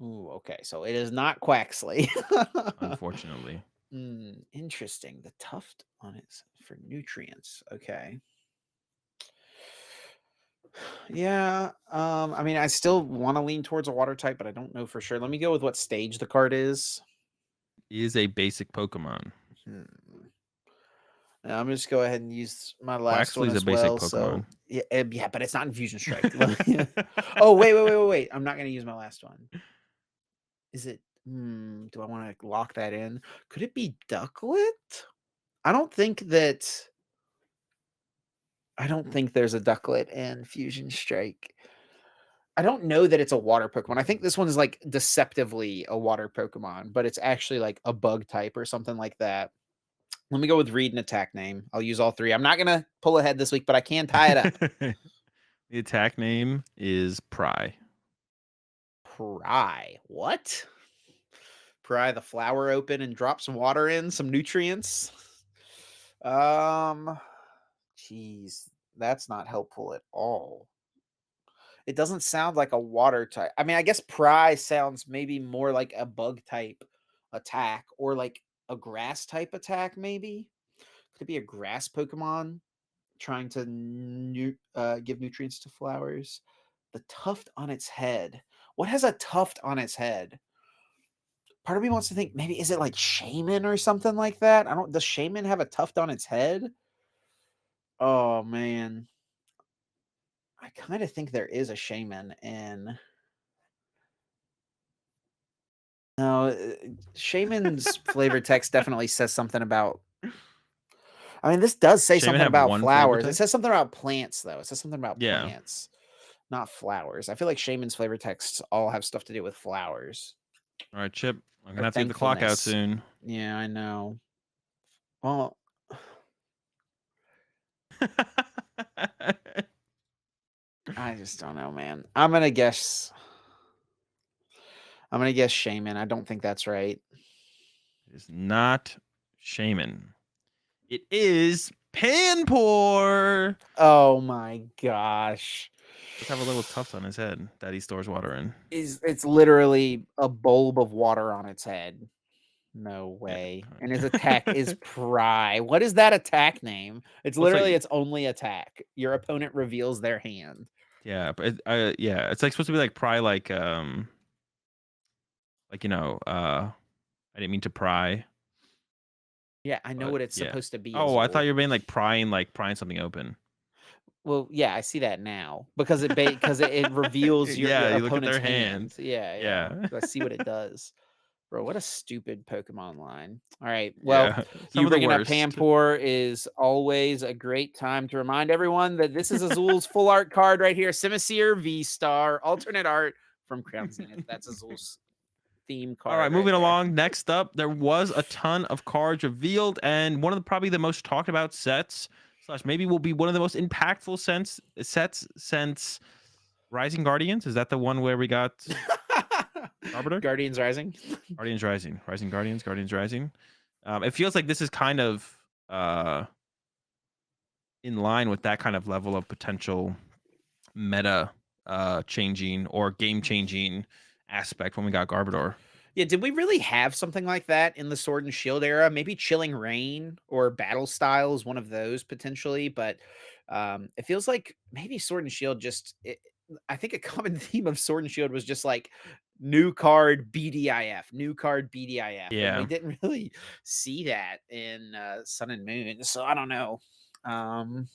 Ooh, okay, so it is not Quaxley. unfortunately. Interesting. The tuft on it for nutrients. Okay. Yeah. I mean, I still want to lean towards a water type, but I don't know for sure. Let me go with what stage the card is. He is a basic Pokemon. Hmm. I'm just go ahead and use my last one Quaxly's a as basic well. So Pokemon. yeah, yeah, but it's not Infusion Strike. Oh, wait. I'm not gonna use my last one. Is it? Do I want to lock that in? Could it be Ducklet? I don't think that. I don't think there's a Ducklet in Fusion Strike. I don't know that it's a water Pokemon. I think this one is like deceptively a water Pokemon, but it's actually like a bug type or something like that. Let me go with read and attack name. I'll use all three. I'm not gonna pull ahead this week, but I can tie it up. The attack name is Pry. Pry. What? Pry the flower open and drop some water in, some nutrients. Um, Jeez, that's not helpful at all. It doesn't sound like a water type. I mean, I guess pry sounds maybe more like a bug type attack or like a grass type attack, maybe. Could it be a grass Pokemon trying to give nutrients to flowers? The tuft on its head. What has a tuft on its head? Part of me wants to think maybe is it like Shaman or something like that? I don't. Does Shaman have a tuft on its head? Oh man, I kind of think there is a Shaman in. No, Shaman's flavor text definitely says something about. I mean, this does say Shaman something have about one flavor flowers. It text? says something about plants, though. It says something about Yeah. plants, not flowers. I feel like Shaman's flavor texts all have stuff to do with flowers All right, Chip. I'm or gonna have to get the clock out thankfulness. soon. Yeah, I know. Well, I just don't know, man. I'm gonna guess. I'm gonna guess Shaman. I don't think that's right. It is not Shaman. It is Panpour. Oh my gosh. Does have a little tuft on his head that he stores water in. Is it's literally a bulb of water on its head. No Yeah. way. And his attack is Pry. What is that attack name? It's Well, it's literally like its only attack. Your opponent reveals their hand. yeah, but yeah, it's like supposed to be like pry, like I didn't mean to pry, Yeah, I know but what it's yeah. supposed to be, Oh, I thought Azul. you were being like prying something open. Well, yeah, I see that now because it reveals Yeah, your you look at opponent's their hand. hand. Yeah. Yeah, I see what it does. Bro, what a stupid Pokemon line. All right. Well, yeah. Some you of the bringing up worst. Pampor is always a great time to remind everyone that this is Azul's full art card right here. Simisear V Star, alternate art from Crown Zenith. That's Azul's theme All card right, right moving there. along. Next up, there was a ton of cards revealed, and one of the probably the most talked about sets, slash maybe will be one of the most impactful sets since Rising Guardians. Is that the one where we got Arbiter? Guardians Rising. Guardians Rising, Rising Guardians, Guardians Rising. It feels like this is kind of in line with that kind of level of potential meta changing or game changing aspect when we got Garbodor. Yeah, did we really have something like that in the Sword and Shield era? Maybe Chilling Rain or Battle Style is one of those potentially, but it feels like maybe Sword and Shield I think a common theme of Sword and Shield was just like new card BDIF, new card BDIF, and we Yeah, didn't really see that in Sun and Moon. So I don't know. Um,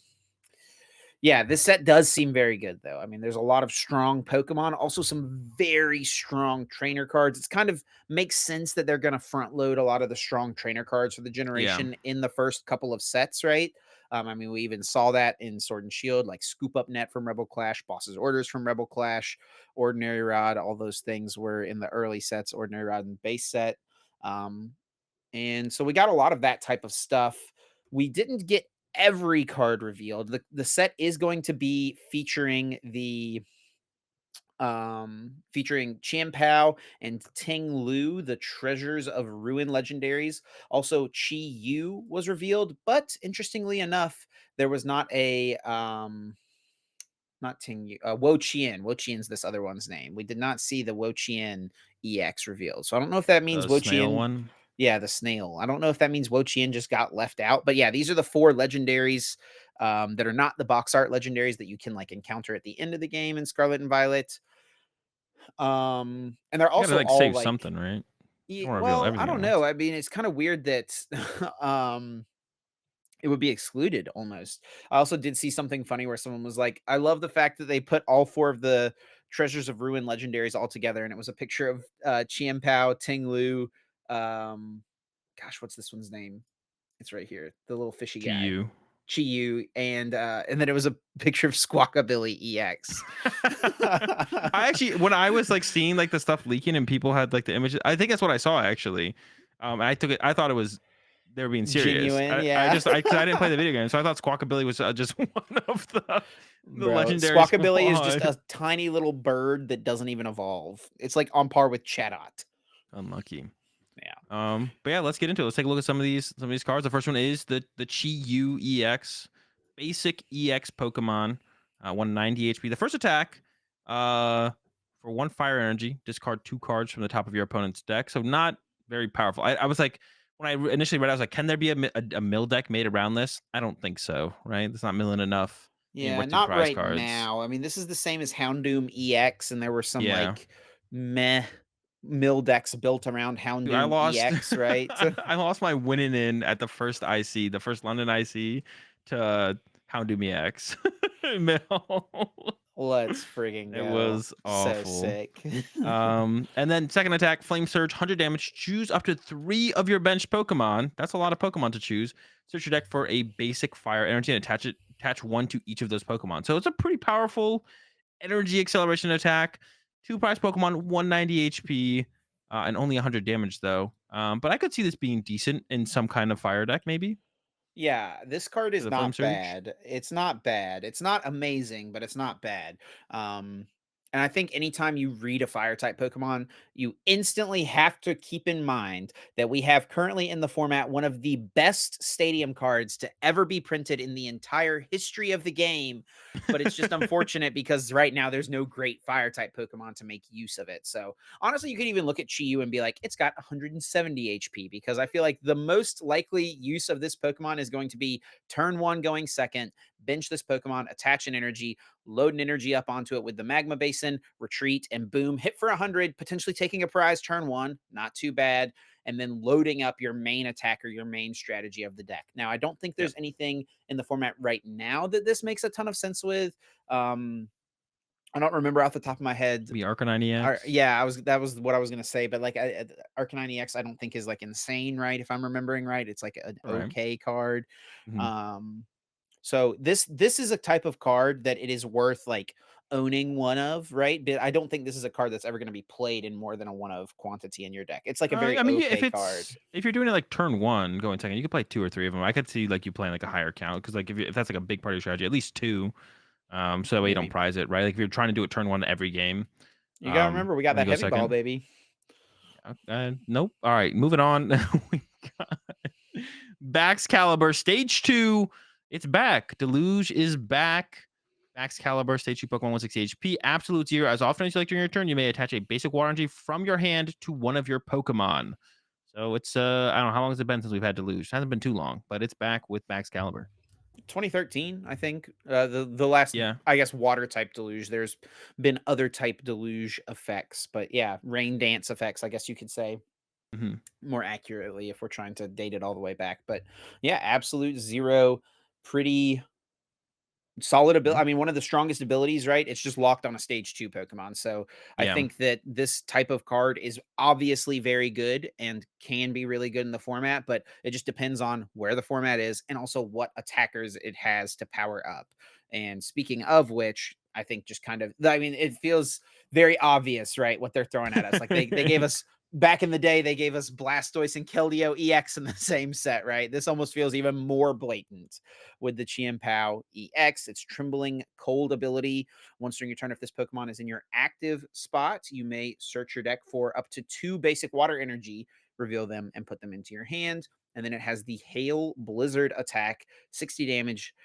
yeah, this set does seem very good, though. I mean, there's a lot of strong Pokemon, also some very strong trainer cards. It's kind of makes sense that they're going to front load a lot of the strong trainer cards for the yeah, generation in the first couple of sets, right? I mean, we even saw that in Sword and Shield, like Scoop Up Net from Rebel Clash, Boss's Orders from Rebel Clash, Ordinary Rod. All those things were in the early sets, Ordinary Rod and base set. Um, and so we got a lot of that type of stuff. We didn't get every card revealed. The set is going to be featuring Chien-Pao and Ting-Lu, the treasures of ruin legendaries. Also, Chi-Yu was revealed, but interestingly enough, there was not a not Ting Yu, Wo Chien. Wo Chien's this other one's name. We did not see the Wo Chien EX revealed. So I don't know if that means the Wo snail Chien. one. Yeah, the snail. I don't know if that means Wo Chien just got left out, but yeah, these are the four legendaries that are not the box art legendaries that you can like encounter at the end of the game in Scarlet and Violet. And they're You gotta also like all save like, something, right? You don't wanna reveal well, I everything at don't once. know. I mean, it's kind of weird that it would be excluded almost. I also did see something funny where someone was like, I love the fact that they put all four of the Treasures of Ruin legendaries all together, and it was a picture of Chien-Pao, Ting-Lu, um, gosh, what's this one's name? It's right here, the little fishy To guy. you. Chi-Yu, and then it was a picture of Squawkabilly EX. I actually when I was, like, seeing, like, the stuff leaking and people had, like, the images I think that's what I saw actually. I thought it was they were being serious. Genuine, I yeah. just I 'cause I didn't play the video game, so I thought Squawkabilly was, just one of the Bro, legendary Squawkabilly is just squad. a tiny little bird that doesn't even evolve. It's like on par with Chatot. Unlucky. Yeah. But yeah, let's get into it. Let's take a look at some of these cards. The first one is the Chi-Yu EX, basic EX Pokemon, 190 HP. The first attack, uh, for one fire energy, discard 2 cards from the top of your opponent's deck. So not very powerful. I was like, when initially read, I was like, can there be a mill deck made around this? I don't think so. Right? It's not milling enough. Being Yeah, worth two not prize right cards. now. I mean, this is the same as Houndoom EX, and there were some Yeah. like meh mill decks built around Dude, I Houndoom lost EX, right? I lost my winning in at the first IC, the first London IC to Houndoom EX. Mill. Let's friggin' It go. was So awful. sick. And then second attack, Flame Surge, 100 damage. Choose up to 3 of your bench Pokemon. That's a lot of Pokemon to choose. Search your deck for a basic fire energy and attach one to each of those Pokemon. So it's a pretty powerful energy acceleration attack. 2 prize Pokemon, 190 HP, and only 100 damage though. But I could see this being decent in some kind of fire deck, maybe Yeah, this card for is the Flame not Surge. bad. It's not bad. It's not amazing, but it's not bad. Um, and I think anytime you read a fire type Pokemon, you instantly have to keep in mind that we have currently in the format one of the best stadium cards to ever be printed in the entire history of the game. But it's just unfortunate because right now there's no great fire type Pokemon to make use of it. So honestly, you could even look at Chi-Yu and be like, it's got 170 HP because I feel like the most likely use of this Pokemon is going to be turn one going second, bench this Pokemon, attach an energy, load an energy up onto it with the Magma Basin, retreat, and boom, hit for 100, potentially taking a prize turn one, not too bad, and then loading up your main attack or your main strategy of the deck. Now, I don't think Yep. there's anything in the format right now that this makes a ton of sense with. Um, I don't remember off the top of my head. Be Arcanine EX. Yeah, I was that was what I was gonna say, but like Arcanine EX, I don't think is like insane, right? If I'm remembering right, it's like an Right. okay card. Mhm. Um, so this is a type of card that it is worth like owning one of, right? But I don't think this is a card that's ever going to be played in more than a one of quantity in your deck. It's like a very I mean, yeah, okay card. if you're doing it like turn one, going second, you could play 2 or 3 of them. I could see like you playing like a higher count because like if that's like a big part of your strategy, at least 2. So that way you don't Maybe prize it, right? Like if you're trying to do it turn one every game, you gotta remember we got and then that go heavy ball, second. baby. Nope. All right, moving on. We got Baxcalibur Stage 2. It's back. Deluge is back. Baxcalibur Stage 2 Pokemon 160 HP. Absolute Zero. As often as you like during your turn, you may attach a basic water energy from your hand to one of your Pokemon. So it's I don't know how long has it been since we've had Deluge. It hasn't been too long, but it's back with Baxcalibur. 2013, I think. The last, Yeah. I guess, water type deluge. There's been other type deluge effects, but yeah, rain dance effects, I guess you could say Mhm. more accurately if we're trying to date it all the way back. But yeah, absolute zero, pretty solid ability. Mhm. I mean, one of the strongest abilities, right? It's just locked on a stage two Pokemon. So I Yeah. think that this type of card is obviously very good and can be really good in the format, but it just depends on where the format is and also what attackers it has to power up. And speaking of which, I think just kind of, I mean, it feels very obvious, right? What they're throwing at us. Like they gave us back in the day, they gave us Blastoise and Keldeo EX in the same set, right? This almost feels even more blatant with the Chien-Pao EX. Its Trembling Cold ability. Once during your turn, if this Pokemon is in your active spot, you may search your deck for up to 2 basic water energy, reveal them, and put them into your hand. And then it has the Hail Blizzard attack, 60 damage,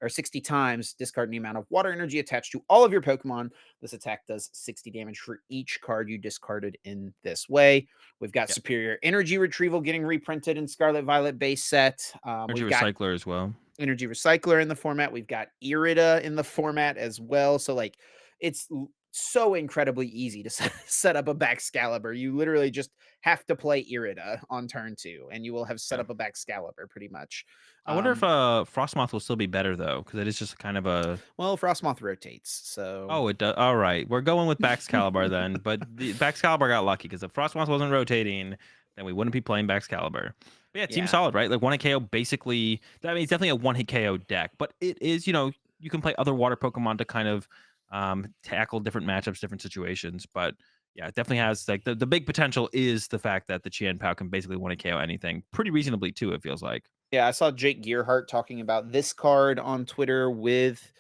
or 60 times discard the amount of water energy attached to all of your Pokemon. This attack does 60 damage for each card you discarded in this way. We've got Yep. Superior Energy Retrieval getting reprinted in Scarlet Violet base set. Energy We've got Recycler as well. Energy Recycler in the format. We've got Irida in the format as well. So like it's so incredibly easy to set up a Baxcalibur. You literally just have to play Irida on turn 2 and you will have set Yeah. up a Baxcalibur pretty much. I wonder if Um, Frostmoth will still be better though, because it is just kind of a well, Frostmoth rotates, so oh, it does. All right, we're going with Baxcalibur then. But the Baxcalibur got lucky because if Frostmoth wasn't rotating, then we wouldn't be playing Baxcalibur. But yeah, Team yeah. Solid, right? Like one hit KO, basically. I mean, it's definitely a one hit KO deck, but it is, you can play other water Pokemon to kind of tackle different matchups, different situations. But yeah, it definitely has like the big potential is the fact that the Chien-Pao can basically one hit KO anything pretty reasonably too. It feels like Yeah, I saw Jake Gearhart talking about this card on Twitter with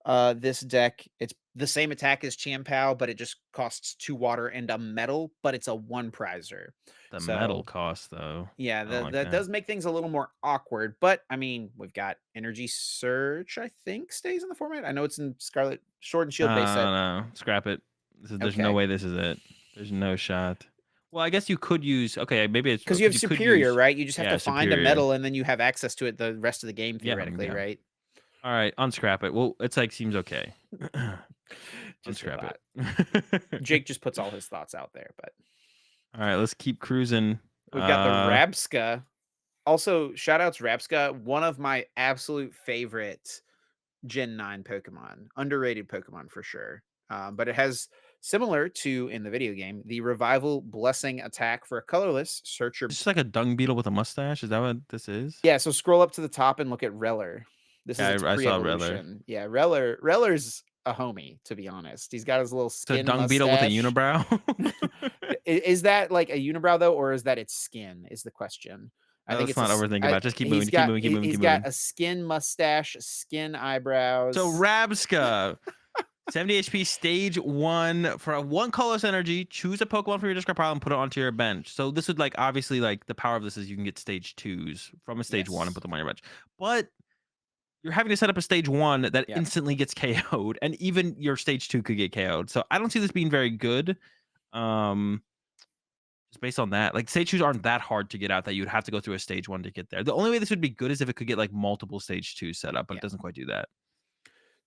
this deck. It's the same attack as Chien-Pao, but it just costs 2 water and a metal, but it's a 1 prizer. the metal So, cost though. yeah, I don't like that that. does make things a little more awkward, but I mean, we've got Energy Surge, I think, stays in the format. I know it's in Scarlet Sword and Shield base set. No, scrap it. There's no Okay. way this is it. There's no shot. Well, I guess you could use. Okay, maybe it's Because you have because you could Superior, use. right? You just have to Yeah, find a superior. metal and then you have access to it the rest of the game Yeah, theoretically, yeah. right? All right, unscrap it. Well, it's like seems okay. Just a Unscrap thought. it. Jake just puts all his thoughts out there, but All right, let's keep cruising. we've got the Uh, Rabska. Also, shout outs Rabska, one of my absolute favorite Gen 9 Pokemon. Underrated Pokemon for sure. But it has similar to in the video game, the revival blessing attack for a colorless searcher. it's just like a dung beetle with a mustache. Is that what this is? Yeah, so scroll up to the top and look at Reller. This is Yeah, its I saw Rattler. pre-evolution. Yeah, Reller's a homie, to be honest. He's got his little It's a skin dung beetle with a mustache. unibrow. Is that like a unibrow though, or is that its skin? Is the question. I think Let's it's a. not overthink about it. Just keep moving, He's keep got moving, keep moving, he's keep got moving. a skin mustache, skin So eyebrows. Rabska. 70 HP, stage 1 for a 1 colorless energy. Choose a Pokemon from your discard pile and put it onto your bench. So this would like obviously like the power of this is you can get stage 2s from a stage 1 and Yes. put them on your bench. But you're having to set up a stage 1 that Yep. instantly gets KO'd, and even your stage 2 could get KO'd. So I don't see this being very good. Um, just based on that, like stage 2s aren't that hard to get out that you'd have to go through a stage 1 to get there. The only way this would be good is if it could get like multiple stage 2s set up, but Yeah. it doesn't quite do that.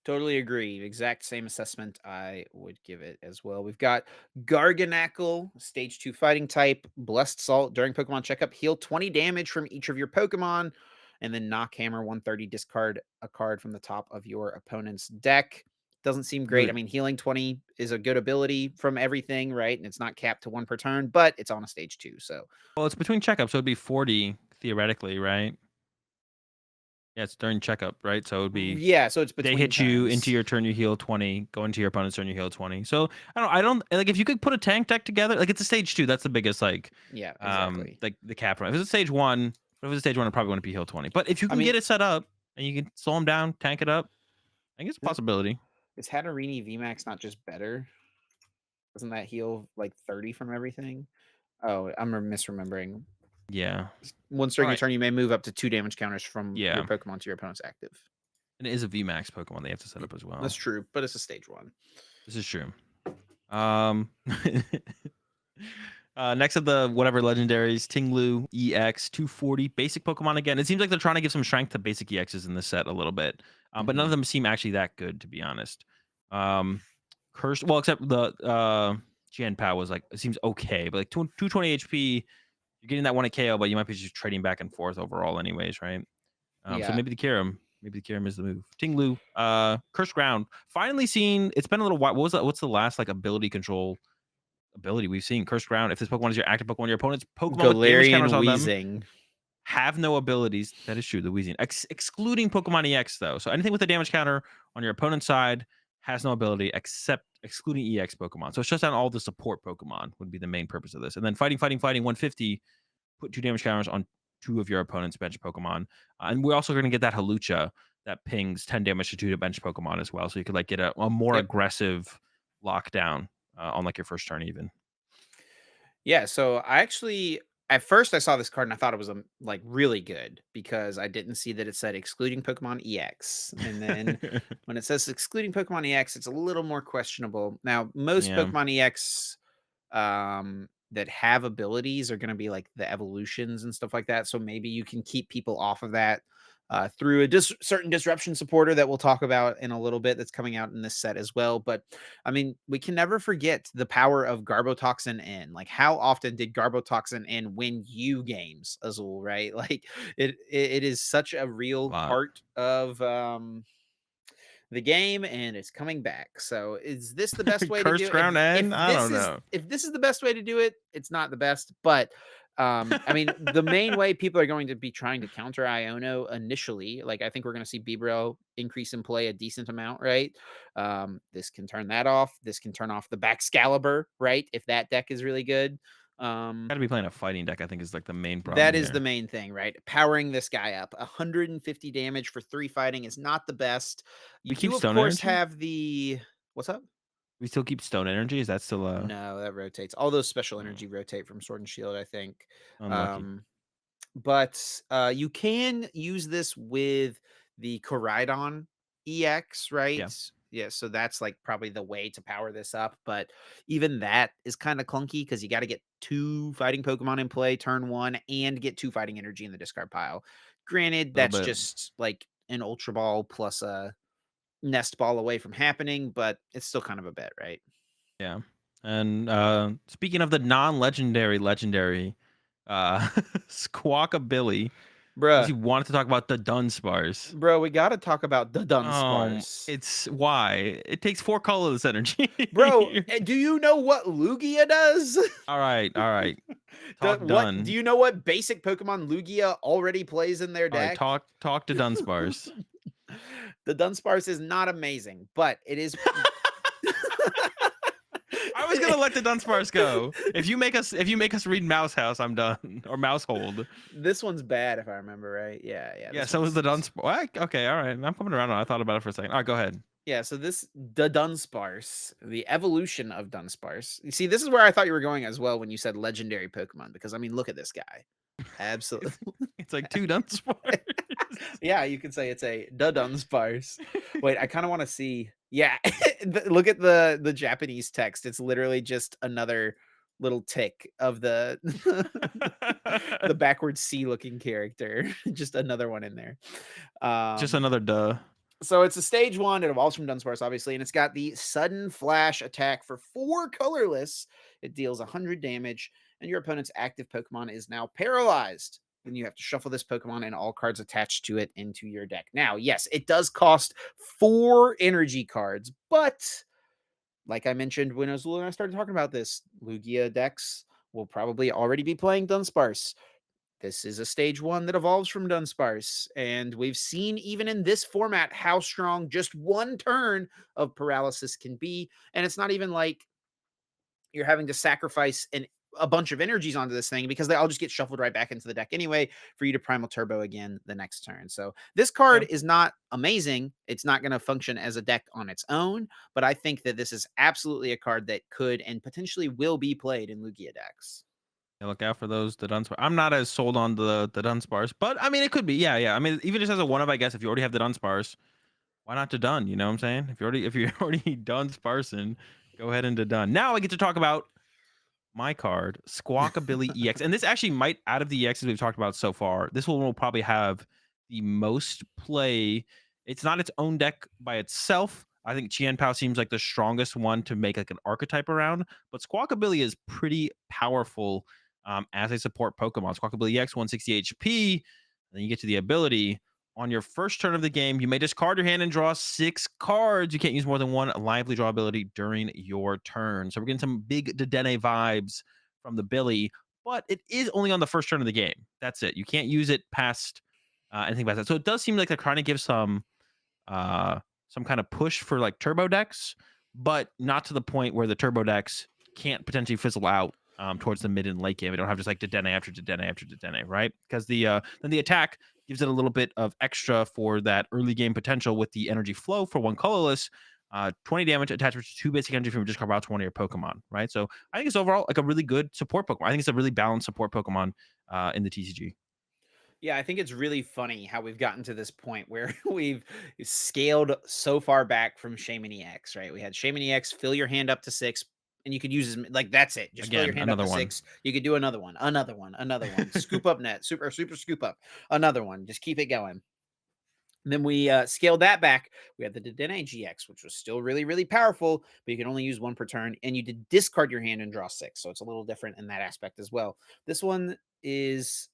Totally agree. Exact same assessment I would give it as well. We've got Garganacl, stage 2 fighting type, Blessed Salt during Pokemon checkup, heal 20 damage from each of your Pokemon, and then Knock Hammer 130, discard a card from the top of your opponent's deck. Doesn't seem great. I Really. mean, healing 20 is a good ability from everything, right? And it's not capped to 1 per turn, but it's on a stage 2. So, Well, it's between checkups, so it'd be 40 theoretically, right? Yeah, it's during checkup, right? So it would be yeah, so it's they between hit you into turns. your turn, you heal 20. Go into your opponent's turn, you heal 20. So I don't like if you could put a tank deck together, like it's a stage 2. That's the biggest Yeah, exactly. like the cap. If it's a stage 1, if it was a stage 1, it probably wouldn't be heal 20. But if you I can get mean, it set up and you can slow them down, tank it up, I think it's a possibility. is Hatterini VMAX not just better? Doesn't that heal like 30 from everything? Oh, I'm misremembering. Yeah. Once All during your right. turn, you may move up to 2 damage counters from your Yeah. Pokemon to your opponent's active. And it is a VMAX Pokemon they have to set up as That's well. true, but it's a stage 1. This is true. Um next of the whatever legendaries, Ting-Lu EX 240 basic Pokemon again. It seems like they're trying to give some strength to basic EXs in this set a little bit, but none of Mhm. them seem actually that good to be honest. Cursed, well, except the Chien-Pao was like it seems okay, but like 220 HP, you're getting that one at KO, but you might be just trading back and forth overall, anyways, right? So Yeah. maybe the Kyurem. Maybe the Kyurem is the move. Ting-Lu, Cursed Ground. Finally seen. It's been a little while. What was that? What's the last like ability control ability we've seen? Cursed Ground. If this Pokemon is your active Pokemon, your opponent's Pokemon with damage counters Galarian on them Wheezing. have no abilities. That is true. The Weezing, excluding Pokemon EX though. So anything with a damage counter on your opponent's side has no ability except excluding EX Pokemon. So it shuts down all the support Pokemon would be the main purpose of this. And then fighting, 150. Put 2 damage counters on 2 of your opponent's bench Pokemon. And we're also going to get that Halucha that pings 10 damage to 2 bench Pokemon as well. So you could like get a more Yep. aggressive lockdown on like your first turn even. Yeah, so I actually at first I saw this card and I thought it was like really good because I didn't see that it said excluding Pokemon EX. And then when it says excluding Pokemon EX, it's a little more questionable. Now, most Yeah. Pokemon EX that have abilities are going to be like the evolutions and stuff like that. So maybe you can keep people off of that. through a certain disruption supporter that we'll talk about in a little bit that's coming out in this set as well. But I mean, we can never forget the power of Garbotoxin N. Like, how often did Garbotoxin N win you games, Azul, right? Like, it is such a A real lot. part of the game, and it's coming back. So is this the best way to do Cursed it? If ground N? I don't know. if this is the best way to do it, it's not the best, but I mean, the main way people are going to be trying to counter Iono initially, like I think we're going to see Beedrill increase in play a decent amount, right? This can turn that off. This can turn off the Baxcalibur, right? If that deck is really good. Um, Gotta be playing a fighting deck, I think, is like the main problem that is the here. main thing, right? Powering this guy up. 150 damage for 3 fighting is not the best. You We keep do, of stone course, energy? have the what's up? We still keep stone energy? Is that still No, that rotates. All those special mm, energy rotate from Sword and Shield, I think. unlucky? Um, but you can use this with the Koraidon EX, right? Yeah. Yeah, so that's like probably the way to power this up. But even that is kind of clunky because you got to get 2 fighting Pokemon in play turn 1 and get 2 fighting energy in the discard pile. Granted, A little that's bit. just like an Ultra Ball plus a Nest Ball away from happening, but it's still kind of a bet, right? Yeah. And speaking of the non-legendary legendary Squawkabilly, Bruh, you wanted to talk about the Dunsparce. bro, we got to talk about the Oh, Dunsparce. it's why it takes 4 colorless energy. Bro, do you know what Lugia does? All right. Talk What do done. you know what basic Pokemon Lugia already plays in their All right, deck? talk to Dunsparce. The Dunsparce is not amazing, but it is I was gonna let the Dunsparce go. If you make us read Mouse House, I'm done. Or Mouse Hold. this one's bad if I remember right. Yeah, Yeah, this so is the one's Dunsparce. Okay, all right. I'm coming around on it. I thought about it for a second. All right, go ahead. yeah, so the Dunsparce, the evolution of Dunsparce. You see, this is where I thought you were going as well when you said legendary Pokemon, because I mean, look at this guy. Absolutely. It's, it's like two Dunsparce. Yeah, you could say it's a the Dunsparce. Wait, I kind of want to see. Yeah, look at the Japanese text. It's literally just another little tick of the the backward C looking character. Just another one in there. Just Um, another duh. so it's a stage 1. It evolves from Dunsparce, obviously, and it's got the sudden flash attack for 4 colorless. It deals 100 damage, and your opponent's active Pokemon is now paralyzed. Then you have to shuffle this Pokemon and all cards attached to it into your deck. Now, yes, it does cost 4 energy cards, but like I mentioned when Azul and I started talking about this, Lugia decks will probably already be playing Dunsparce. This is a stage 1 that evolves from Dunsparce, and we've seen even in this format how strong just 1 turn of paralysis can be, and it's not even like you're having to sacrifice a bunch of energies onto this thing because they all just get shuffled right back into the deck anyway for you to Primal Turbo again the next turn. So this Yeah. card is not amazing. It's not going to function as a deck on its own, but I think that this is absolutely a card that could and potentially will be played in Lugia decks. Yeah, look out for those the Dunsparce. I'm not as sold on the Dunsparce, but I mean it could be. Yeah, yeah. I mean, even just as a one of, I guess, if you already have the Dunsparce, why not to done? You know what I'm saying? If you're already done sparsing, go ahead and to done. Now I get to talk about my card, Squawkabilly EX. And this actually might, out of the EXs we've talked about so far, this one will probably have the most play. It's not its own deck by itself. I think Chien-Pao seems like the strongest one to make like an archetype around, but Squawkabilly is pretty powerful as a support Pokemon. Squawkabilly EX, 160 HP. And then you get to the ability. On your first turn of the game, you may discard your hand and draw 6 cards. You can't use more than 1 lively draw ability during your turn. So we're getting some big Dedenne vibes from the Billy, but it is only on the first turn of the game. That's it. You can't use it past anything past that. So it does seem like they're trying to give uh, some kind of push for like turbo decks, but not to the point where the turbo decks can't potentially fizzle out towards the mid and late game. We don't have just like Dedenne after Dedenne after Dedenne, right? Because then the attack gives it a little bit of extra for that early game potential with the energy flow for 1 colorless. 20 damage attached to 2 basic energy from discard pile to 1 of your Pokemon, right? So I think it's overall like a really good support Pokemon. I think it's a really balanced support Pokemon in the TCG. Yeah, I think it's really funny how we've gotten to this point where we've scaled so far back from Shaman EX, right? We had Shaman EX, fill your hand up to 6, and you could use like that's it. Just fill your Again, hand up another to one. 6. You could do another one, another one, another one. Scoop up net, super scoop up, another one. Just keep it going. And then we scaled that back. We had the Dedenne GX, which was still really, really powerful, but you can only use one per turn, and you did discard your hand and draw six. So it's a little different in that aspect as well. This one is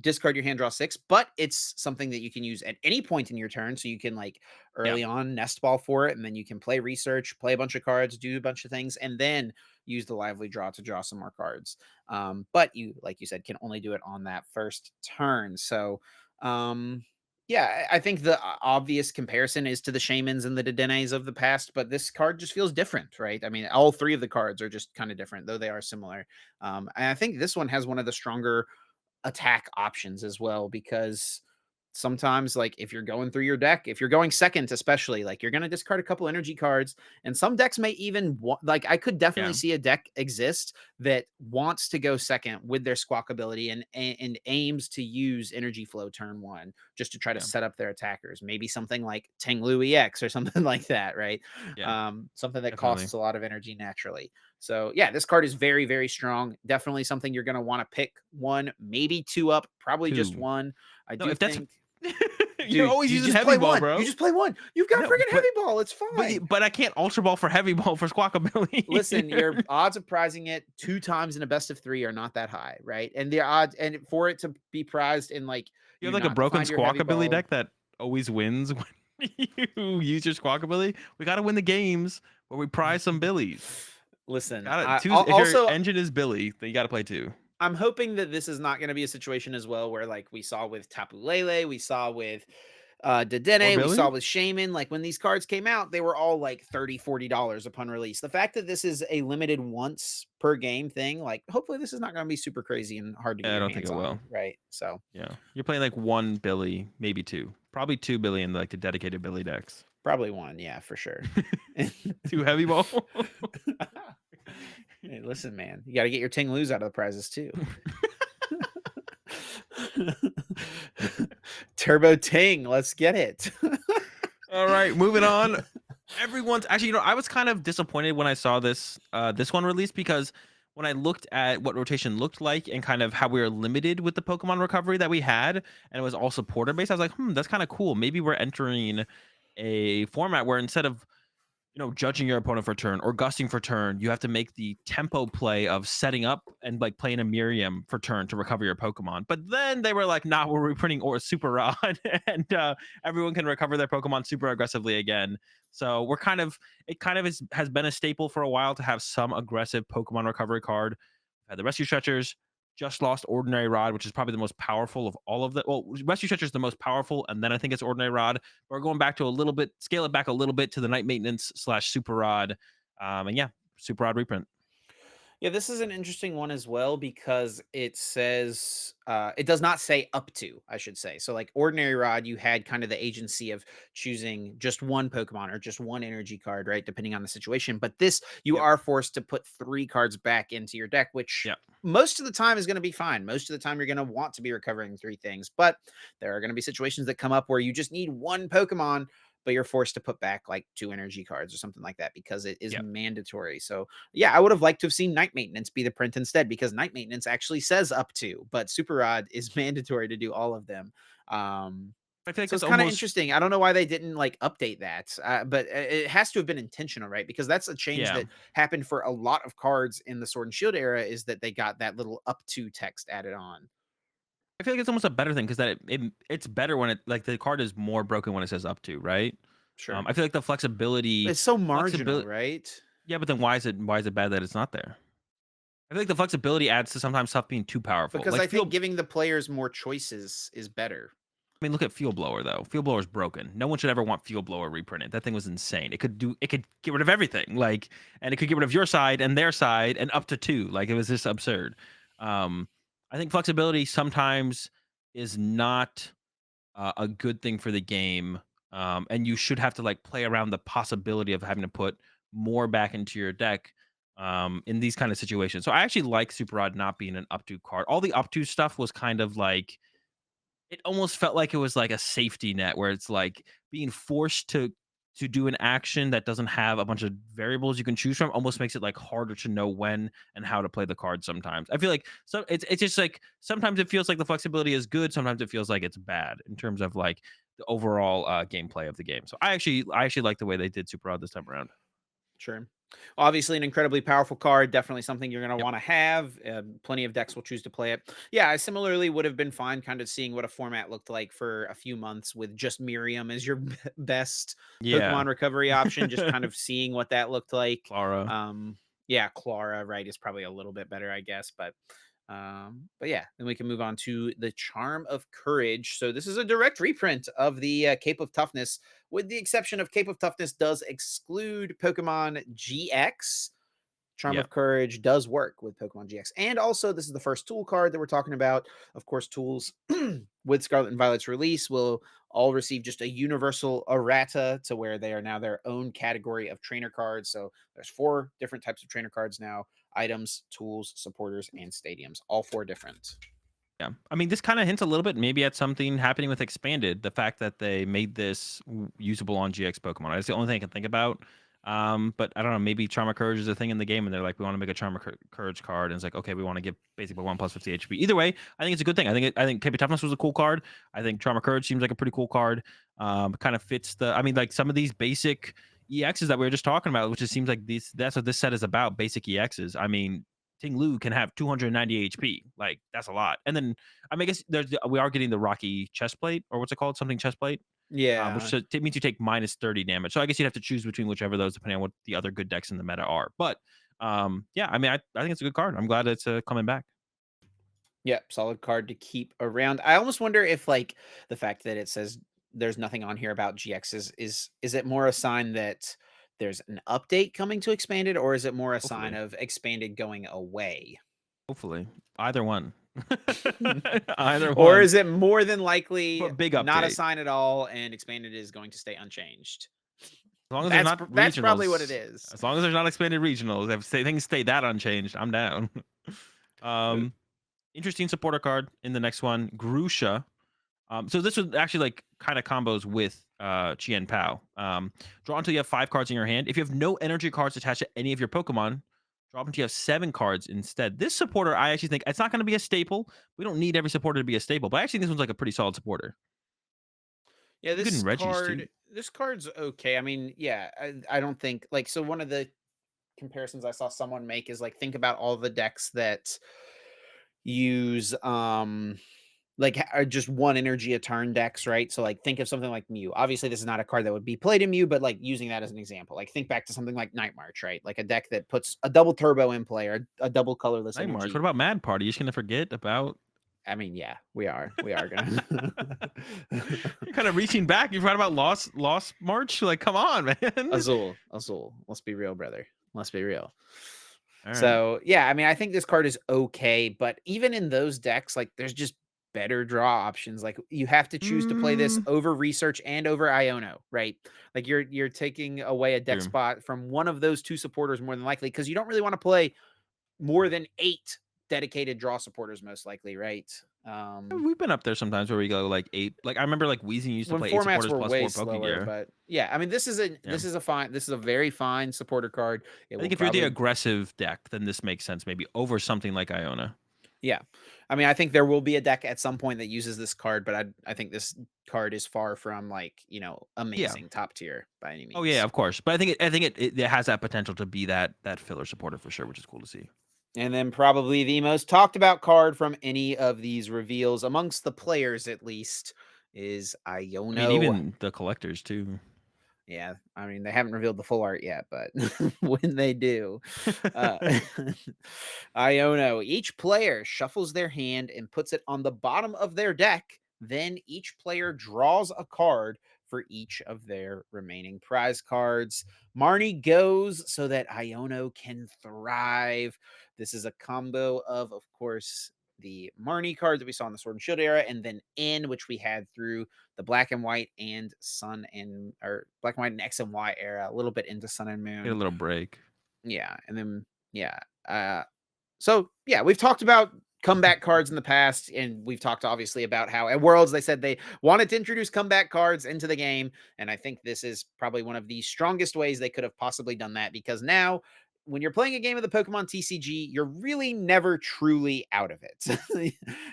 discard your hand, draw six, but it's something that you can use at any point in your turn. So you can like Yeah. early on nest ball for it, and then you can play research, play a bunch of cards, do a bunch of things, and then use the lively draw to draw some more cards. But you, like you said, can only do it on that first turn. So yeah, I think the obvious comparison is to the Shamans and the Dedennes of the past, but this card just feels different, right? I mean, all three of the cards are just kind of different, though they are similar. And I think this one has one of the stronger attack options as well, because sometimes like if you're going through your deck, if you're going second especially, like you're going to discard a couple energy cards, and some decks may even like I could definitely Yeah. see a deck exist that wants to go second with their squawk ability and aims to use energy flow turn one just to try to Yeah. set up their attackers, maybe something like Ting-Lu EX or something like that, right? Yeah. Something that Definitely. costs a lot of energy naturally. So yeah, this card is very, very strong. Definitely something you're going to want to pick one, maybe two up, probably just 2. one. I No, do if that's think, you're dude, always you using just heavy play ball, one. You bro. just play one. You've got No, freaking heavy ball. It's fine. but I can't ultra ball for heavy ball for Listen, Squawkabilly. your odds of prizing it two times in a best of three are not that high, right? And the odds, and for it to be prized in like You have you like a not to broken find your heavy Squawkabilly ball. deck that always wins when you use your Squawkabilly. We got to win the games where we prize some billies. Listen, Got it. I Two. If your also engine is Billy, then you got to play two. I'm hoping that this is not going to be a situation as well where like we saw with Tapu Lele, we saw with Or Dedenne, we saw Billy? with Shaman. Like when these cards came out, they were all like $30, $40 upon release. The fact that this is a limited once per game thing, like hopefully this is not going to be super crazy and hard to get Yeah, I your don't think hands it will. on, right? So Yeah, you're playing like one Billy, maybe two, probably two Billy in like the dedicated Billy decks. probably one, yeah, for sure. Two heavy ball. Hey, listen, man, you got to get your Ting Lus out of the prizes too. Turbo Ting, let's get it. All right, moving on. Everyone's actually, I was kind of disappointed when I saw this one released because when I looked at what rotation looked like and kind of how we were limited with the Pokemon recovery that we had, and it was all supporter based, I was like, that's kind of cool. Maybe we're entering a format where instead of judging your opponent for turn or gusting for turn, you have to make the tempo play of setting up and like playing a Miriam for turn to recover your Pokemon. But then they were like, nah, we're reprinting or Super Rod and everyone can recover their Pokemon super aggressively again. So it kind of has been a staple for a while to have some aggressive Pokemon recovery card. Had the Rescue Stretchers, just lost Ordinary Rod, which is probably the most powerful of all of the. Well, Rescue Stretcher is the most powerful, and then I think it's Ordinary Rod. We're going back to a little bit, scale it back a little bit to the Night Maintenance slash Super Rod, and yeah, Super Rod reprint. Yeah, this is an interesting one as well because it says it does not say up to, I should say. So like ordinary rod, you had kind of the agency of choosing just one Pokemon or just one energy card, right? Depending on the situation. But this, you Yep. are forced to put three cards back into your deck, which Yeah. most of the time is going to be fine. Most of the time you're going to want to be recovering three things, but there are going to be situations that come up where you just need one Pokemon, but you're forced to put back like two energy cards or something like that because it is Yep. mandatory. So yeah, I would have liked to have seen night maintenance be the print instead because night maintenance actually says up to, but super rod is mandatory to do all of them. I feel like So it's it's kind of almost interesting. I don't know why they didn't like update that, but it has to have been intentional, right? Because that's a change yeah. that happened for a lot of cards in the Sword and Shield era. Is that they got that little up to text added on? I feel like it's almost a better thing because it's better when it like the card is more broken when it says up to, right? Sure, I feel like the flexibility, it's so marginal, flexibility. right? Yeah, but then why is it bad that it's not there? I feel like the flexibility adds to sometimes stuff being too powerful. Because Like I think feel giving the players more choices is better. I mean, look at Fuel Blower though. Fuel Blower is broken. No one should ever want Fuel Blower reprinted. That thing was insane. It could get rid of everything. Like, and it could get rid of your side and their side and up to two. Like it was just absurd. Um, I think flexibility sometimes is not a good thing for the game. And you should have to like play around the possibility of having to put more back into your deck in these kind of situations. So I actually like Super Rod not being an up to card. All the up to stuff was kind of like it almost felt like it was like a safety net where it's like being forced to to do an action that doesn't have a bunch of variables you can choose from almost makes it like harder to know when and how to play the card sometimes. I feel like it's just like sometimes it feels like the flexibility is good, sometimes it feels like it's bad in terms of like the overall gameplay of the game. So I actually like the way they did Super Odd this time around. Sure. Obviously, an incredibly powerful card. Definitely something you're going to Yep. want to have. Plenty of decks will choose to play it. Yeah, I similarly would have been fine kind of seeing what a format looked like for a few months with just Miriam as your best Yeah. Pokemon recovery option, just kind of seeing what that looked like. Clara. Um, yeah, Clara, right, is probably a little bit better, I guess. But yeah, then we can move on to the Charm of Courage. So this is a direct reprint of the Cape of Toughness, with the exception of Cape of Toughness does exclude Pokemon GX. Charm Yeah. of Courage does work with Pokemon GX. And also, this is the first tool card that we're talking about. Of course, tools with Scarlet and Violet's release will all receive just a universal errata to where they are now their own category of trainer cards. So there's 4 different types of trainer cards now: items, tools, supporters, and stadiums. All 4 different. Yeah. I mean, this kind of hints a little bit maybe at something happening with Expanded. The fact that they made this usable on GX Pokemon. That's the only thing I can think about. But I don't know. Maybe Charm of Courage is a thing in the game, and they're like, we want to make a Charm of Courage card, and it's like, okay, we want to give basically 1 plus 50 HP. Either way, I think it's a good thing. I think KP Toughness was a cool card. I think Charm of Courage seems like a pretty cool card. Kind of fits the. I mean, like some of these basic EXs that we were just talking about, which it seems like these. That's what this set is about. Basic EXs. I mean, Ting-Lu can have 290 HP. Like that's a lot. And then I mean, I guess we are getting the Rocky chest plate, or what's it called? Something chest plate, which Yeah. means you take minus 30 damage. So I guess you'd have to choose between whichever of those, depending on what the other good decks in the meta are. But yeah, I mean, I think it's a good card. I'm glad it's coming back. Yeah, solid card to keep around. I almost wonder if like the fact that it says there's nothing on here about GX is it more a sign that there's an update coming to expanded, or is it more a sign Hopefully, of expanded going away? hopefully, either one, either Or one. is it more than likely But big not a update. sign at all and expanded is going to stay unchanged? As long as there's That's not that's probably what it regionals, is. as long as there's not expanded regionals, if things stay that unchanged, I'm down. Uh, um, Interesting supporter card in the next one, Grusha. So this was actually like kind of combos with Chien-Pao. Draw until you have 5 cards in your hand. If you have no energy cards attached to any of your Pokemon, draw up until you have 7 cards instead. This supporter, I actually think it's not going to be a staple. We don't need every supporter to be a staple, but I actually think this one's like a pretty solid supporter. Yeah, Good in Regis too. this card's okay. I mean, yeah, I don't think like so one of the comparisons I saw someone make is like think about all the decks that use like are just one energy a turn decks, right? So like think of something like Mew. Obviously, this is not a card that would be played in Mew, but like using that as an example, like think back to something like Night March, right? Like a deck that puts a double turbo in play or a double colorless Night March. What energy. about Mad Party? You're just gonna forget about. I mean, yeah, we are. We are gonna You're kind of reaching back. You forgot about Lost March. Like, come on, man. Azul, Azul. Let's be real, brother. Let's be real. All right. So yeah, I mean, I think this card is okay, but even in those decks, like there's just better draw options. Like you have to choose to play this Mm, over research and over Iono, right? Like you're taking away a deck true. spot from one of those 2 supporters more than likely because you don't really want to play more than 8 dedicated draw supporters, most likely, right? We've been up there sometimes where we go like 8. Like I remember like Weezy used to When play 8 formats supporters were plus way 4 slower, Pokegear. but yeah, I mean, Yeah. this is a very fine supporter card. It I will think if you're the probably aggressive deck, then this makes sense maybe over something like Iona. Yeah. I mean, I think there will be a deck at some point that uses this card, but I think this card is far from like, Yeah. amazing top tier by any Oh yeah, means. of course. But I think it has that potential to be that filler supporter for sure, which is cool to see. And then probably the most talked about card from any of these reveals amongst the players at least is I mean, Iono. even the collectors too. Yeah, I mean, they haven't revealed the full art yet, but when they do, uh, Iono, each player shuffles their hand and puts it on the bottom of their deck. Then each player draws a card for each of their remaining prize cards. Marnie goes so that Iono can thrive. This is a combo of course, the Marnie card that we saw in the Sword and Shield era, and then N, which we had through the Black and White and Sun and or Black and White and X and Y era, a little bit into Sun and Get a Moon. little break. Yeah, and then yeah. So yeah, we've talked about comeback cards in the past, and we've talked obviously about how at Worlds they said they wanted to introduce comeback cards into the game, and I think this is probably one of the strongest ways they could have possibly done that, because now when you're playing a game of the Pokemon TCG, you're really never truly out of it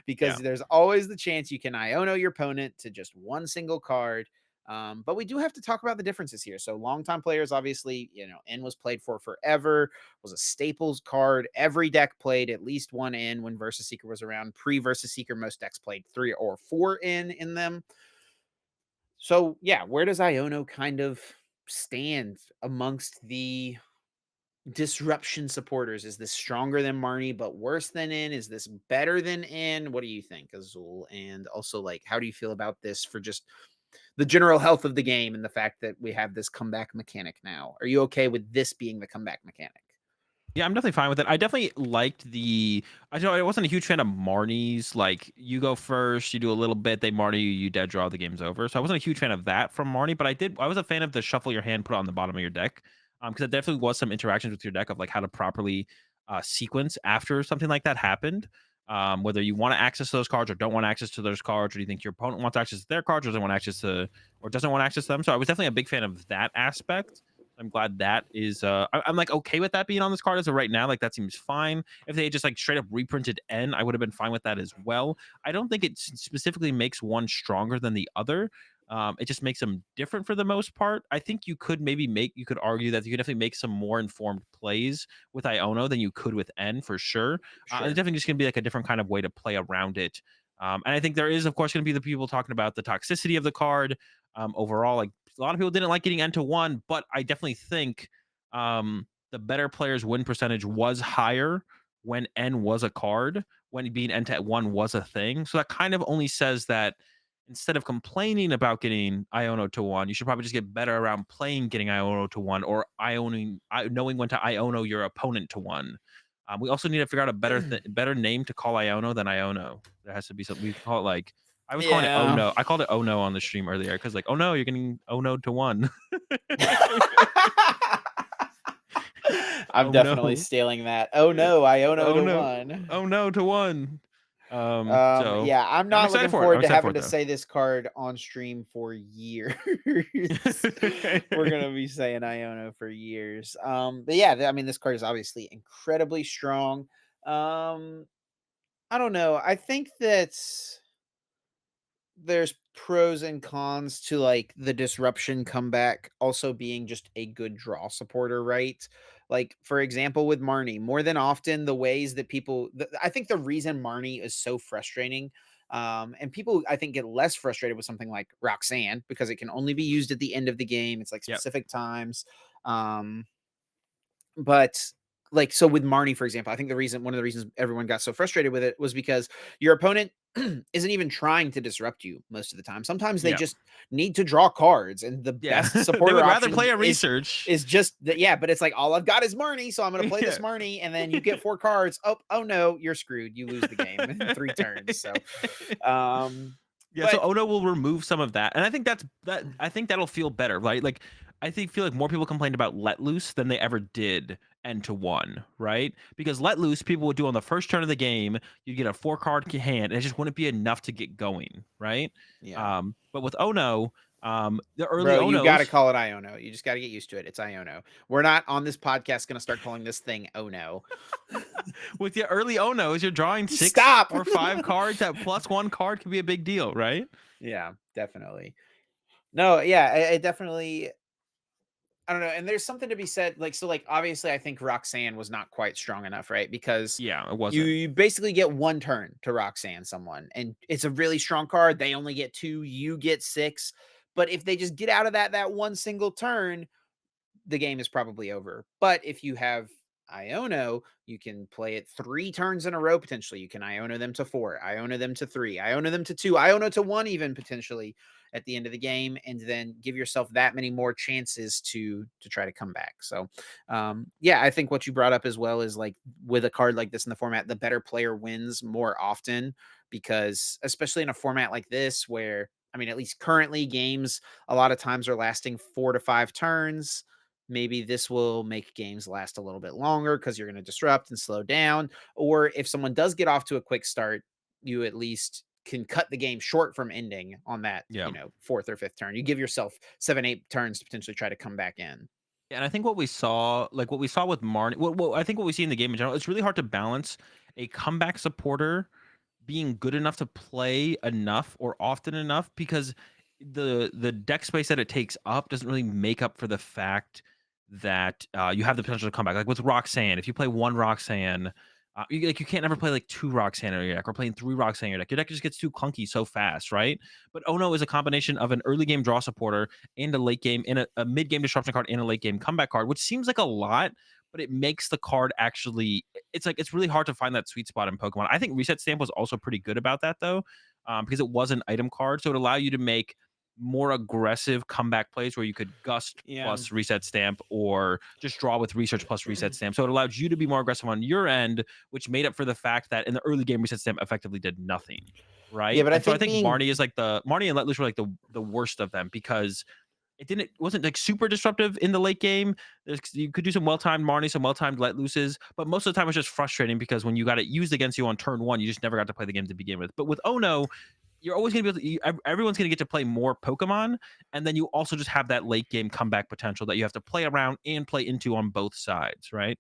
because Yeah. there's always the chance you can Iono your opponent to just one single card. But we do have to talk about the differences here. So longtime players, obviously, N was played for forever, was a staples card. Every deck played at least one N when Versus Seeker was around. Pre Versus Seeker, most decks played 3 or 4 in them. So yeah, where does Iono kind of stand amongst the disruption supporters? Is this stronger than Marnie but worse than N? Is this better than N? What do you think, Azul? And also, like, how do you feel about this for just the general health of the game and the fact that we have this comeback mechanic now? Are you okay with this being the comeback mechanic? Yeah, I'm definitely fine with it. I definitely liked the. I know I wasn't a huge fan of Marnie's. Like, you go first, you do a little bit, they Marnie you, you dead draw, the game's over. So I wasn't a huge fan of that from Marnie, but I was a fan of the shuffle your hand, put it on the bottom of your deck. Because it definitely was some interactions with your deck of like how to properly sequence after something like that happened. Whether you want to access those cards or don't want access to those cards, or do you think your opponent wants access to their cards, or doesn't want access to, or doesn't want access to them. So I was definitely a big fan of that aspect. I'm glad that is. I'm like okay with that being on this card as of right now. Like that seems fine. If they had just like straight up reprinted N, I would have been fine with that as well. I don't think it specifically makes one stronger than the other. It just makes them different for the most part. I think you could you could argue that you could definitely make some more informed plays with Iono than you could with N for sure. It's Sure. definitely just going to be like a different kind of way to play around it. And I think there is, of course, going to be the people talking about the toxicity of the card overall. Like a lot of people didn't like getting N to one, but I definitely think the better players' win percentage was higher when N was a card, when being N to one was a thing. So that kind of only says that instead of complaining about getting Iono to one, you should probably just get better around playing getting Iono to one, or knowing when to Iono your opponent to one. We also need to figure out a better name to call Iono than Iono. There has to be something we call it like I was calling it oh Yeah. no. I called it oh no on the stream earlier because like oh no, you're getting oh no to one. I'm Oh definitely no. stealing that. Oh no, Iono Oh to no. one. Oh no to one. So Yeah, I'm I'm not excited looking for it. I'm forward to excited for having it to though. say this card on stream for years. We're gonna be saying Iono for years. But yeah, I mean, this card is obviously incredibly strong. Um, I don't know. I think that there's pros and cons to like the disruption comeback also being just a good draw supporter, right? Like, for example, with Marnie, more than often the ways that I think the reason Marnie is so frustrating, and people I think get less frustrated with something like Roxanne because it can only be used at the end of the game. It's like Yep. specific times. um but like, so with Marnie, for example, I think one of the reasons everyone got so frustrated with it was because your opponent isn't even trying to disrupt you most of the time. Sometimes they Yep. just need to draw cards, and the Yeah. best They supporter would rather option play a is research. is just that. Yeah, but it's like all I've got is Marnie, so I'm going to play this Yeah. Marnie, and then you get 4 cards. Oh no, you're screwed. You lose the game in 3 turns. So, um, Yeah, so but Ono will remove some of that, and I think I think that'll feel better, right? Like, feel like more people complained about Let Loose than they ever did End to One, right? Because Let Loose, people would do on the first turn of the game, you get a 4 card hand, and it just wouldn't be enough to get going, right? yeah. But with Ono, the early Bro, you gotta Onos, call it Iono. You just gotta get used to it. It's Iono. We're not on this podcast gonna start calling this thing Oh no. with the early Onos, you're drawing 6 Stop. or 5 cards. That plus 1 card can be a big deal, right? Yeah, definitely. No, yeah, it definitely. I don't know. And there's something to be said. Like, so, like, obviously, I think Roxanne was not quite strong enough, right? Because Yeah, it you, wasn't. you basically get 1 turn to Roxanne someone, and it's a really strong card. They only get 2, you get 6. But if they just get out of that one single turn, the game is probably over. But if you have Iono, you can play it 3 turns in a row potentially. You can Iono them to 4, Iono them to 3, Iono them to 2, Iono to 1 even potentially at the end of the game, and then give yourself that many more chances to try to come back. So yeah, I think what you brought up as well is like with a card like this in the format, the better player wins more often, because especially in a format like this where, I mean, at least currently games a lot of times are lasting 4 to 5 turns. maybe this will make games last a little bit longer because you're going to disrupt and slow down. Or if someone does get off to a quick start, you at least can cut the game short from ending on that, Yeah. fourth or fifth turn. You give yourself 7, 8 turns to potentially try to come back in. And I think what we saw with Marnie, I think what we see in the game in general, it's really hard to balance a comeback supporter being good enough to play enough or often enough because the deck space that it takes up doesn't really make up for the fact that you have the potential to come back. Like with Roxanne, if you play one Roxanne, you can't ever play like two Roxanne in your deck or playing three Roxanne in your deck. Your deck just gets too clunky so fast, right? But Ono is a combination of an early game draw supporter and a late game and a mid game disruption card and a late game comeback card, which seems like a lot, but it makes the card actually it's really hard to find that sweet spot in Pokemon. I think Reset Stamp was also pretty good about that though, because it was an item card, so it allowed you to make more aggressive comeback plays where you could gust Yeah. plus Reset Stamp or just draw with research plus Reset Stamp. So it allowed you to be more aggressive on your end, which made up for the fact that in the early game Reset Stamp effectively did nothing. Yeah, Right. but I And so I think think being Marnie is like Marnie and Let Loose were like the worst of them because it wasn't like super disruptive in the late game. You could do some well-timed Marnie, some well-timed let looses, but most of the time it's just frustrating because when you got it used against you on turn one, you just never got to play the game to begin with. But with Ono, you're always going to be able to, everyone's going to get to play more Pokemon, and then you also just have that late game comeback potential that you have to play around and play into on both sides, right?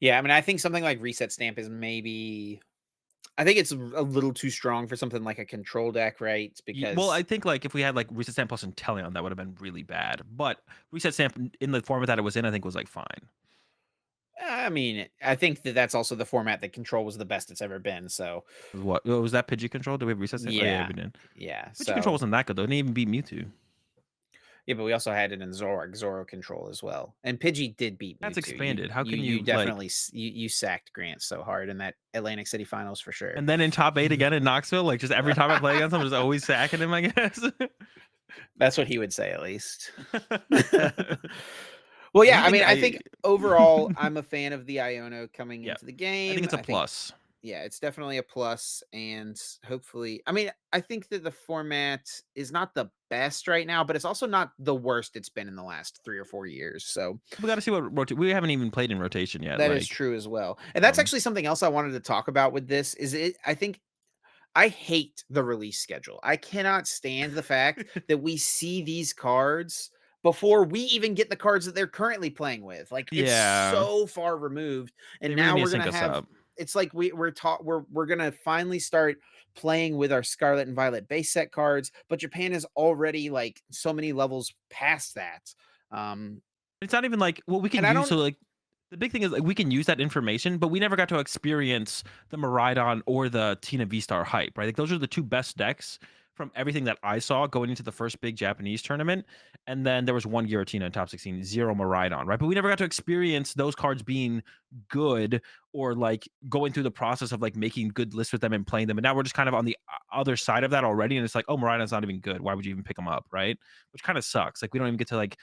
Yeah, I mean, I think something like Reset Stamp is maybe I think it's a little too strong for something like a control deck, right? Well, I Because think like if we had like Reset Stamp plus Intellion, that would have been really bad. But Reset Stamp in the format that it was in, I think was like fine. I mean, I think that that's also the format that control was the best it's ever been. So What was that Pidgey control? Do we have Reset Stamp? Oh yeah, yeah, we did. yeah. Pidgey control So wasn't that good though. It didn't even beat Mewtwo. yeah, but we also had it in Zoro control as well, and Pidgey did beat That's Mewtwo. You expanded. How you can you you like definitely you sacked Grant so hard in that Atlantic City Finals for sure. and then in top 8 again in Knoxville, like just every time I play against him, just always sacking him, I guess. That's what he would say at least. Well, Yeah, yeah, he I can mean, I think overall, I'm a fan of the Iono coming Yeah. into the I think game. it's a I think, plus. yeah, it's definitely a plus, and hopefully, I mean, I think that the format is not the best right now, but it's also not the worst it's been in the last 3 or 4 years. So We gotta see what we haven't even played in rotation yet, that is like, true as well. And that's um actually something else I wanted to talk about with this. Is it? I think I hate the release schedule. I cannot stand the fact that we see these cards before we even get the cards that they're currently playing with. Like it's yeah, so far removed, and they really now need to we're sync gonna us have. up. It's like we're taught we're gonna finally start playing with our Scarlet and Violet base set cards, but Japan is already like so many levels past that. Um, It's not even like what we can and I use. don't So like the big thing is like we can use that information, but we never got to experience the Miraidon or the Tina V Star hype, right? Like those are the two best decks from everything that I saw going into the first big Japanese tournament. And then there was one Giratina in top 16, zero Miraidon, right? But we never got to experience those cards being good or like going through the process of like making good lists with them and playing them. And now we're just kind of on the other side of that already. And it's like, oh, Miraidon's not even good. Why would you even pick them up, right? Which kind of sucks. Like we don't even get to like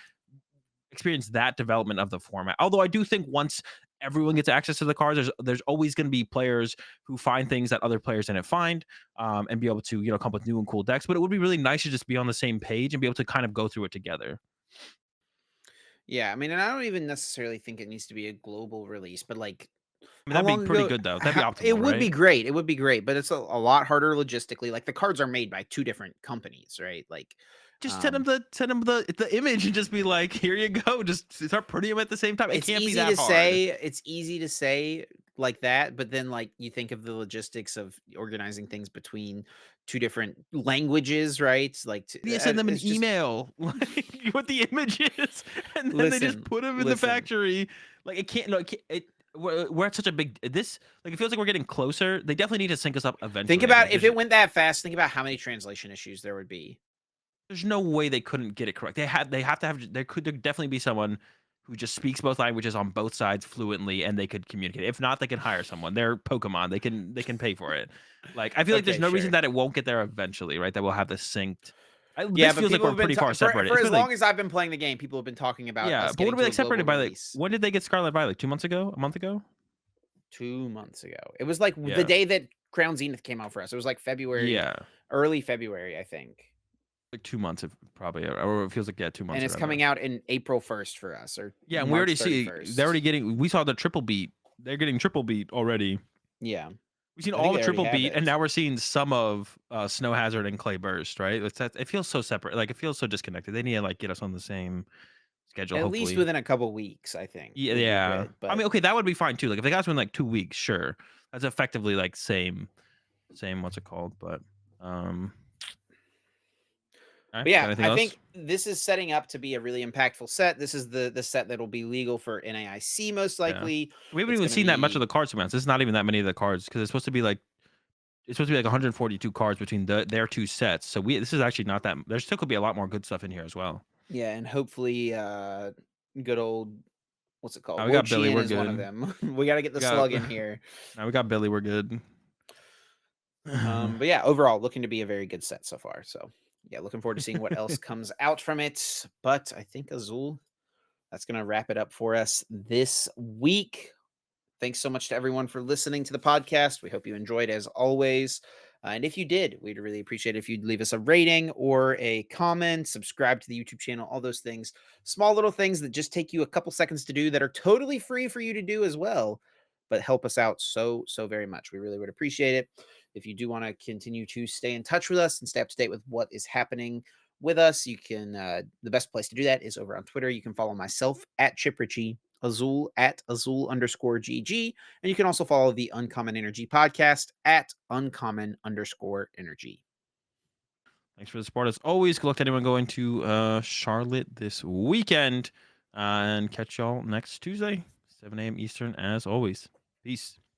experience that development of the format. Although I do think once everyone gets access to the cards, there's always going to be players who find things that other players didn't find, and be able to come up with new and cool decks. But it would be really nice to just be on the same page and be able to kind of go through it together. yeah, I mean, and I don't even necessarily think it needs to be a global release, but like I mean, how that'd be long pretty ago good though. That'd be how it optimal, would be right? great, it would be great, but it's a lot harder logistically, like, the cards are made by 2 different companies, right? Like, Just um, send them the image and just be like, here you go. Just start putting them at the same time. It can't be that hard. it's easy to say like that, but then, like, you think of the logistics of organizing things between 2 different languages, right? Like, t You send them an it's just email like with the images, and then they just listen, put them in the listen. factory. Like it can't. No, it, can't, we're at such a big this. Like it feels like we're getting closer. They definitely need to sync us up Think eventually. I about think if it went that fast, think about how many translation issues there would be. there's no way they couldn't get it correct. They have to have. There definitely be someone who just speaks both languages on both sides fluently, and they could communicate. If not, they can hire someone. They're Pokemon. They can pay for it. Like I feel like there's Okay, no reason sure. that it won't get there eventually, right? That we'll have this synced. Yeah, This but feels like people we're have been pretty far separated. for It's as been like long as I've been playing the game, people have been talking about yeah, us but what getting are we to a like separated global by? Like release when did they get Scarlet Violet? Like 2 months ago? A month ago? 2 months ago. It was like the Yeah, day that Crown Zenith came out for us. It was like February, yeah. early February, I think. like 2 months, if probably, or it feels like, yeah, 2 months And it's rather. coming out in April 1st for us, or Yeah, and we March already see they're 31st. already getting. We saw the triple beat. They're getting triple beat already. Yeah, We've seen I think all the they already triple have beat, and it. now we're seeing some of Snow Hazard and Clay Burst. Right? It feels so separate. Like it feels so disconnected. They need to like get us on the same schedule. At least Hopefully. within a couple weeks, I think Yeah, would be yeah. good. I But mean, okay, that would be fine too. Like if they got us in like 2 weeks, sure. That's effectively like same. What's it called? But um, all right. But Got yeah, anything I else? think this is setting up to be a really impactful set. This is the set that'll be legal for NAIC most Yeah. likely. We haven't It's even going to seen that much of be the cards amounts. It's not even that many of the cards because it's supposed to be like 142 cards between their two sets. So this is actually not that. There still could be a lot more good stuff in here as well. yeah, and hopefully good old what's it called? We got Billy. Wo-Chien We're is one of good. them. We got to get We the got slug in here. now we got Billy. We're good. But yeah, overall looking to be a very good set so far. So yeah, looking forward to seeing what else comes out from it. But I think Azul, that's going to wrap it up for us this week. Thanks so much to everyone for listening to the podcast. We hope you enjoyed as always. And if you did, we'd really appreciate it if you'd leave us a rating or a comment, subscribe to the YouTube channel, all those things. Small little things that just take you a couple seconds to do that are totally free for you to do as well, but help us out so very much. We really would appreciate it. If you do want to continue to stay in touch with us and stay up to date with what is happening with us, you can, the best place to do that is over on Twitter. You can follow myself at Chip Ritchie, Azul at Azul_GG. And you can also follow the Uncommon Energy podcast at Uncommon_Energy. Thanks for the support as always. Good luck to anyone going to Charlotte this weekend, and catch y'all next Tuesday, 7 a.m. Eastern as always. Peace.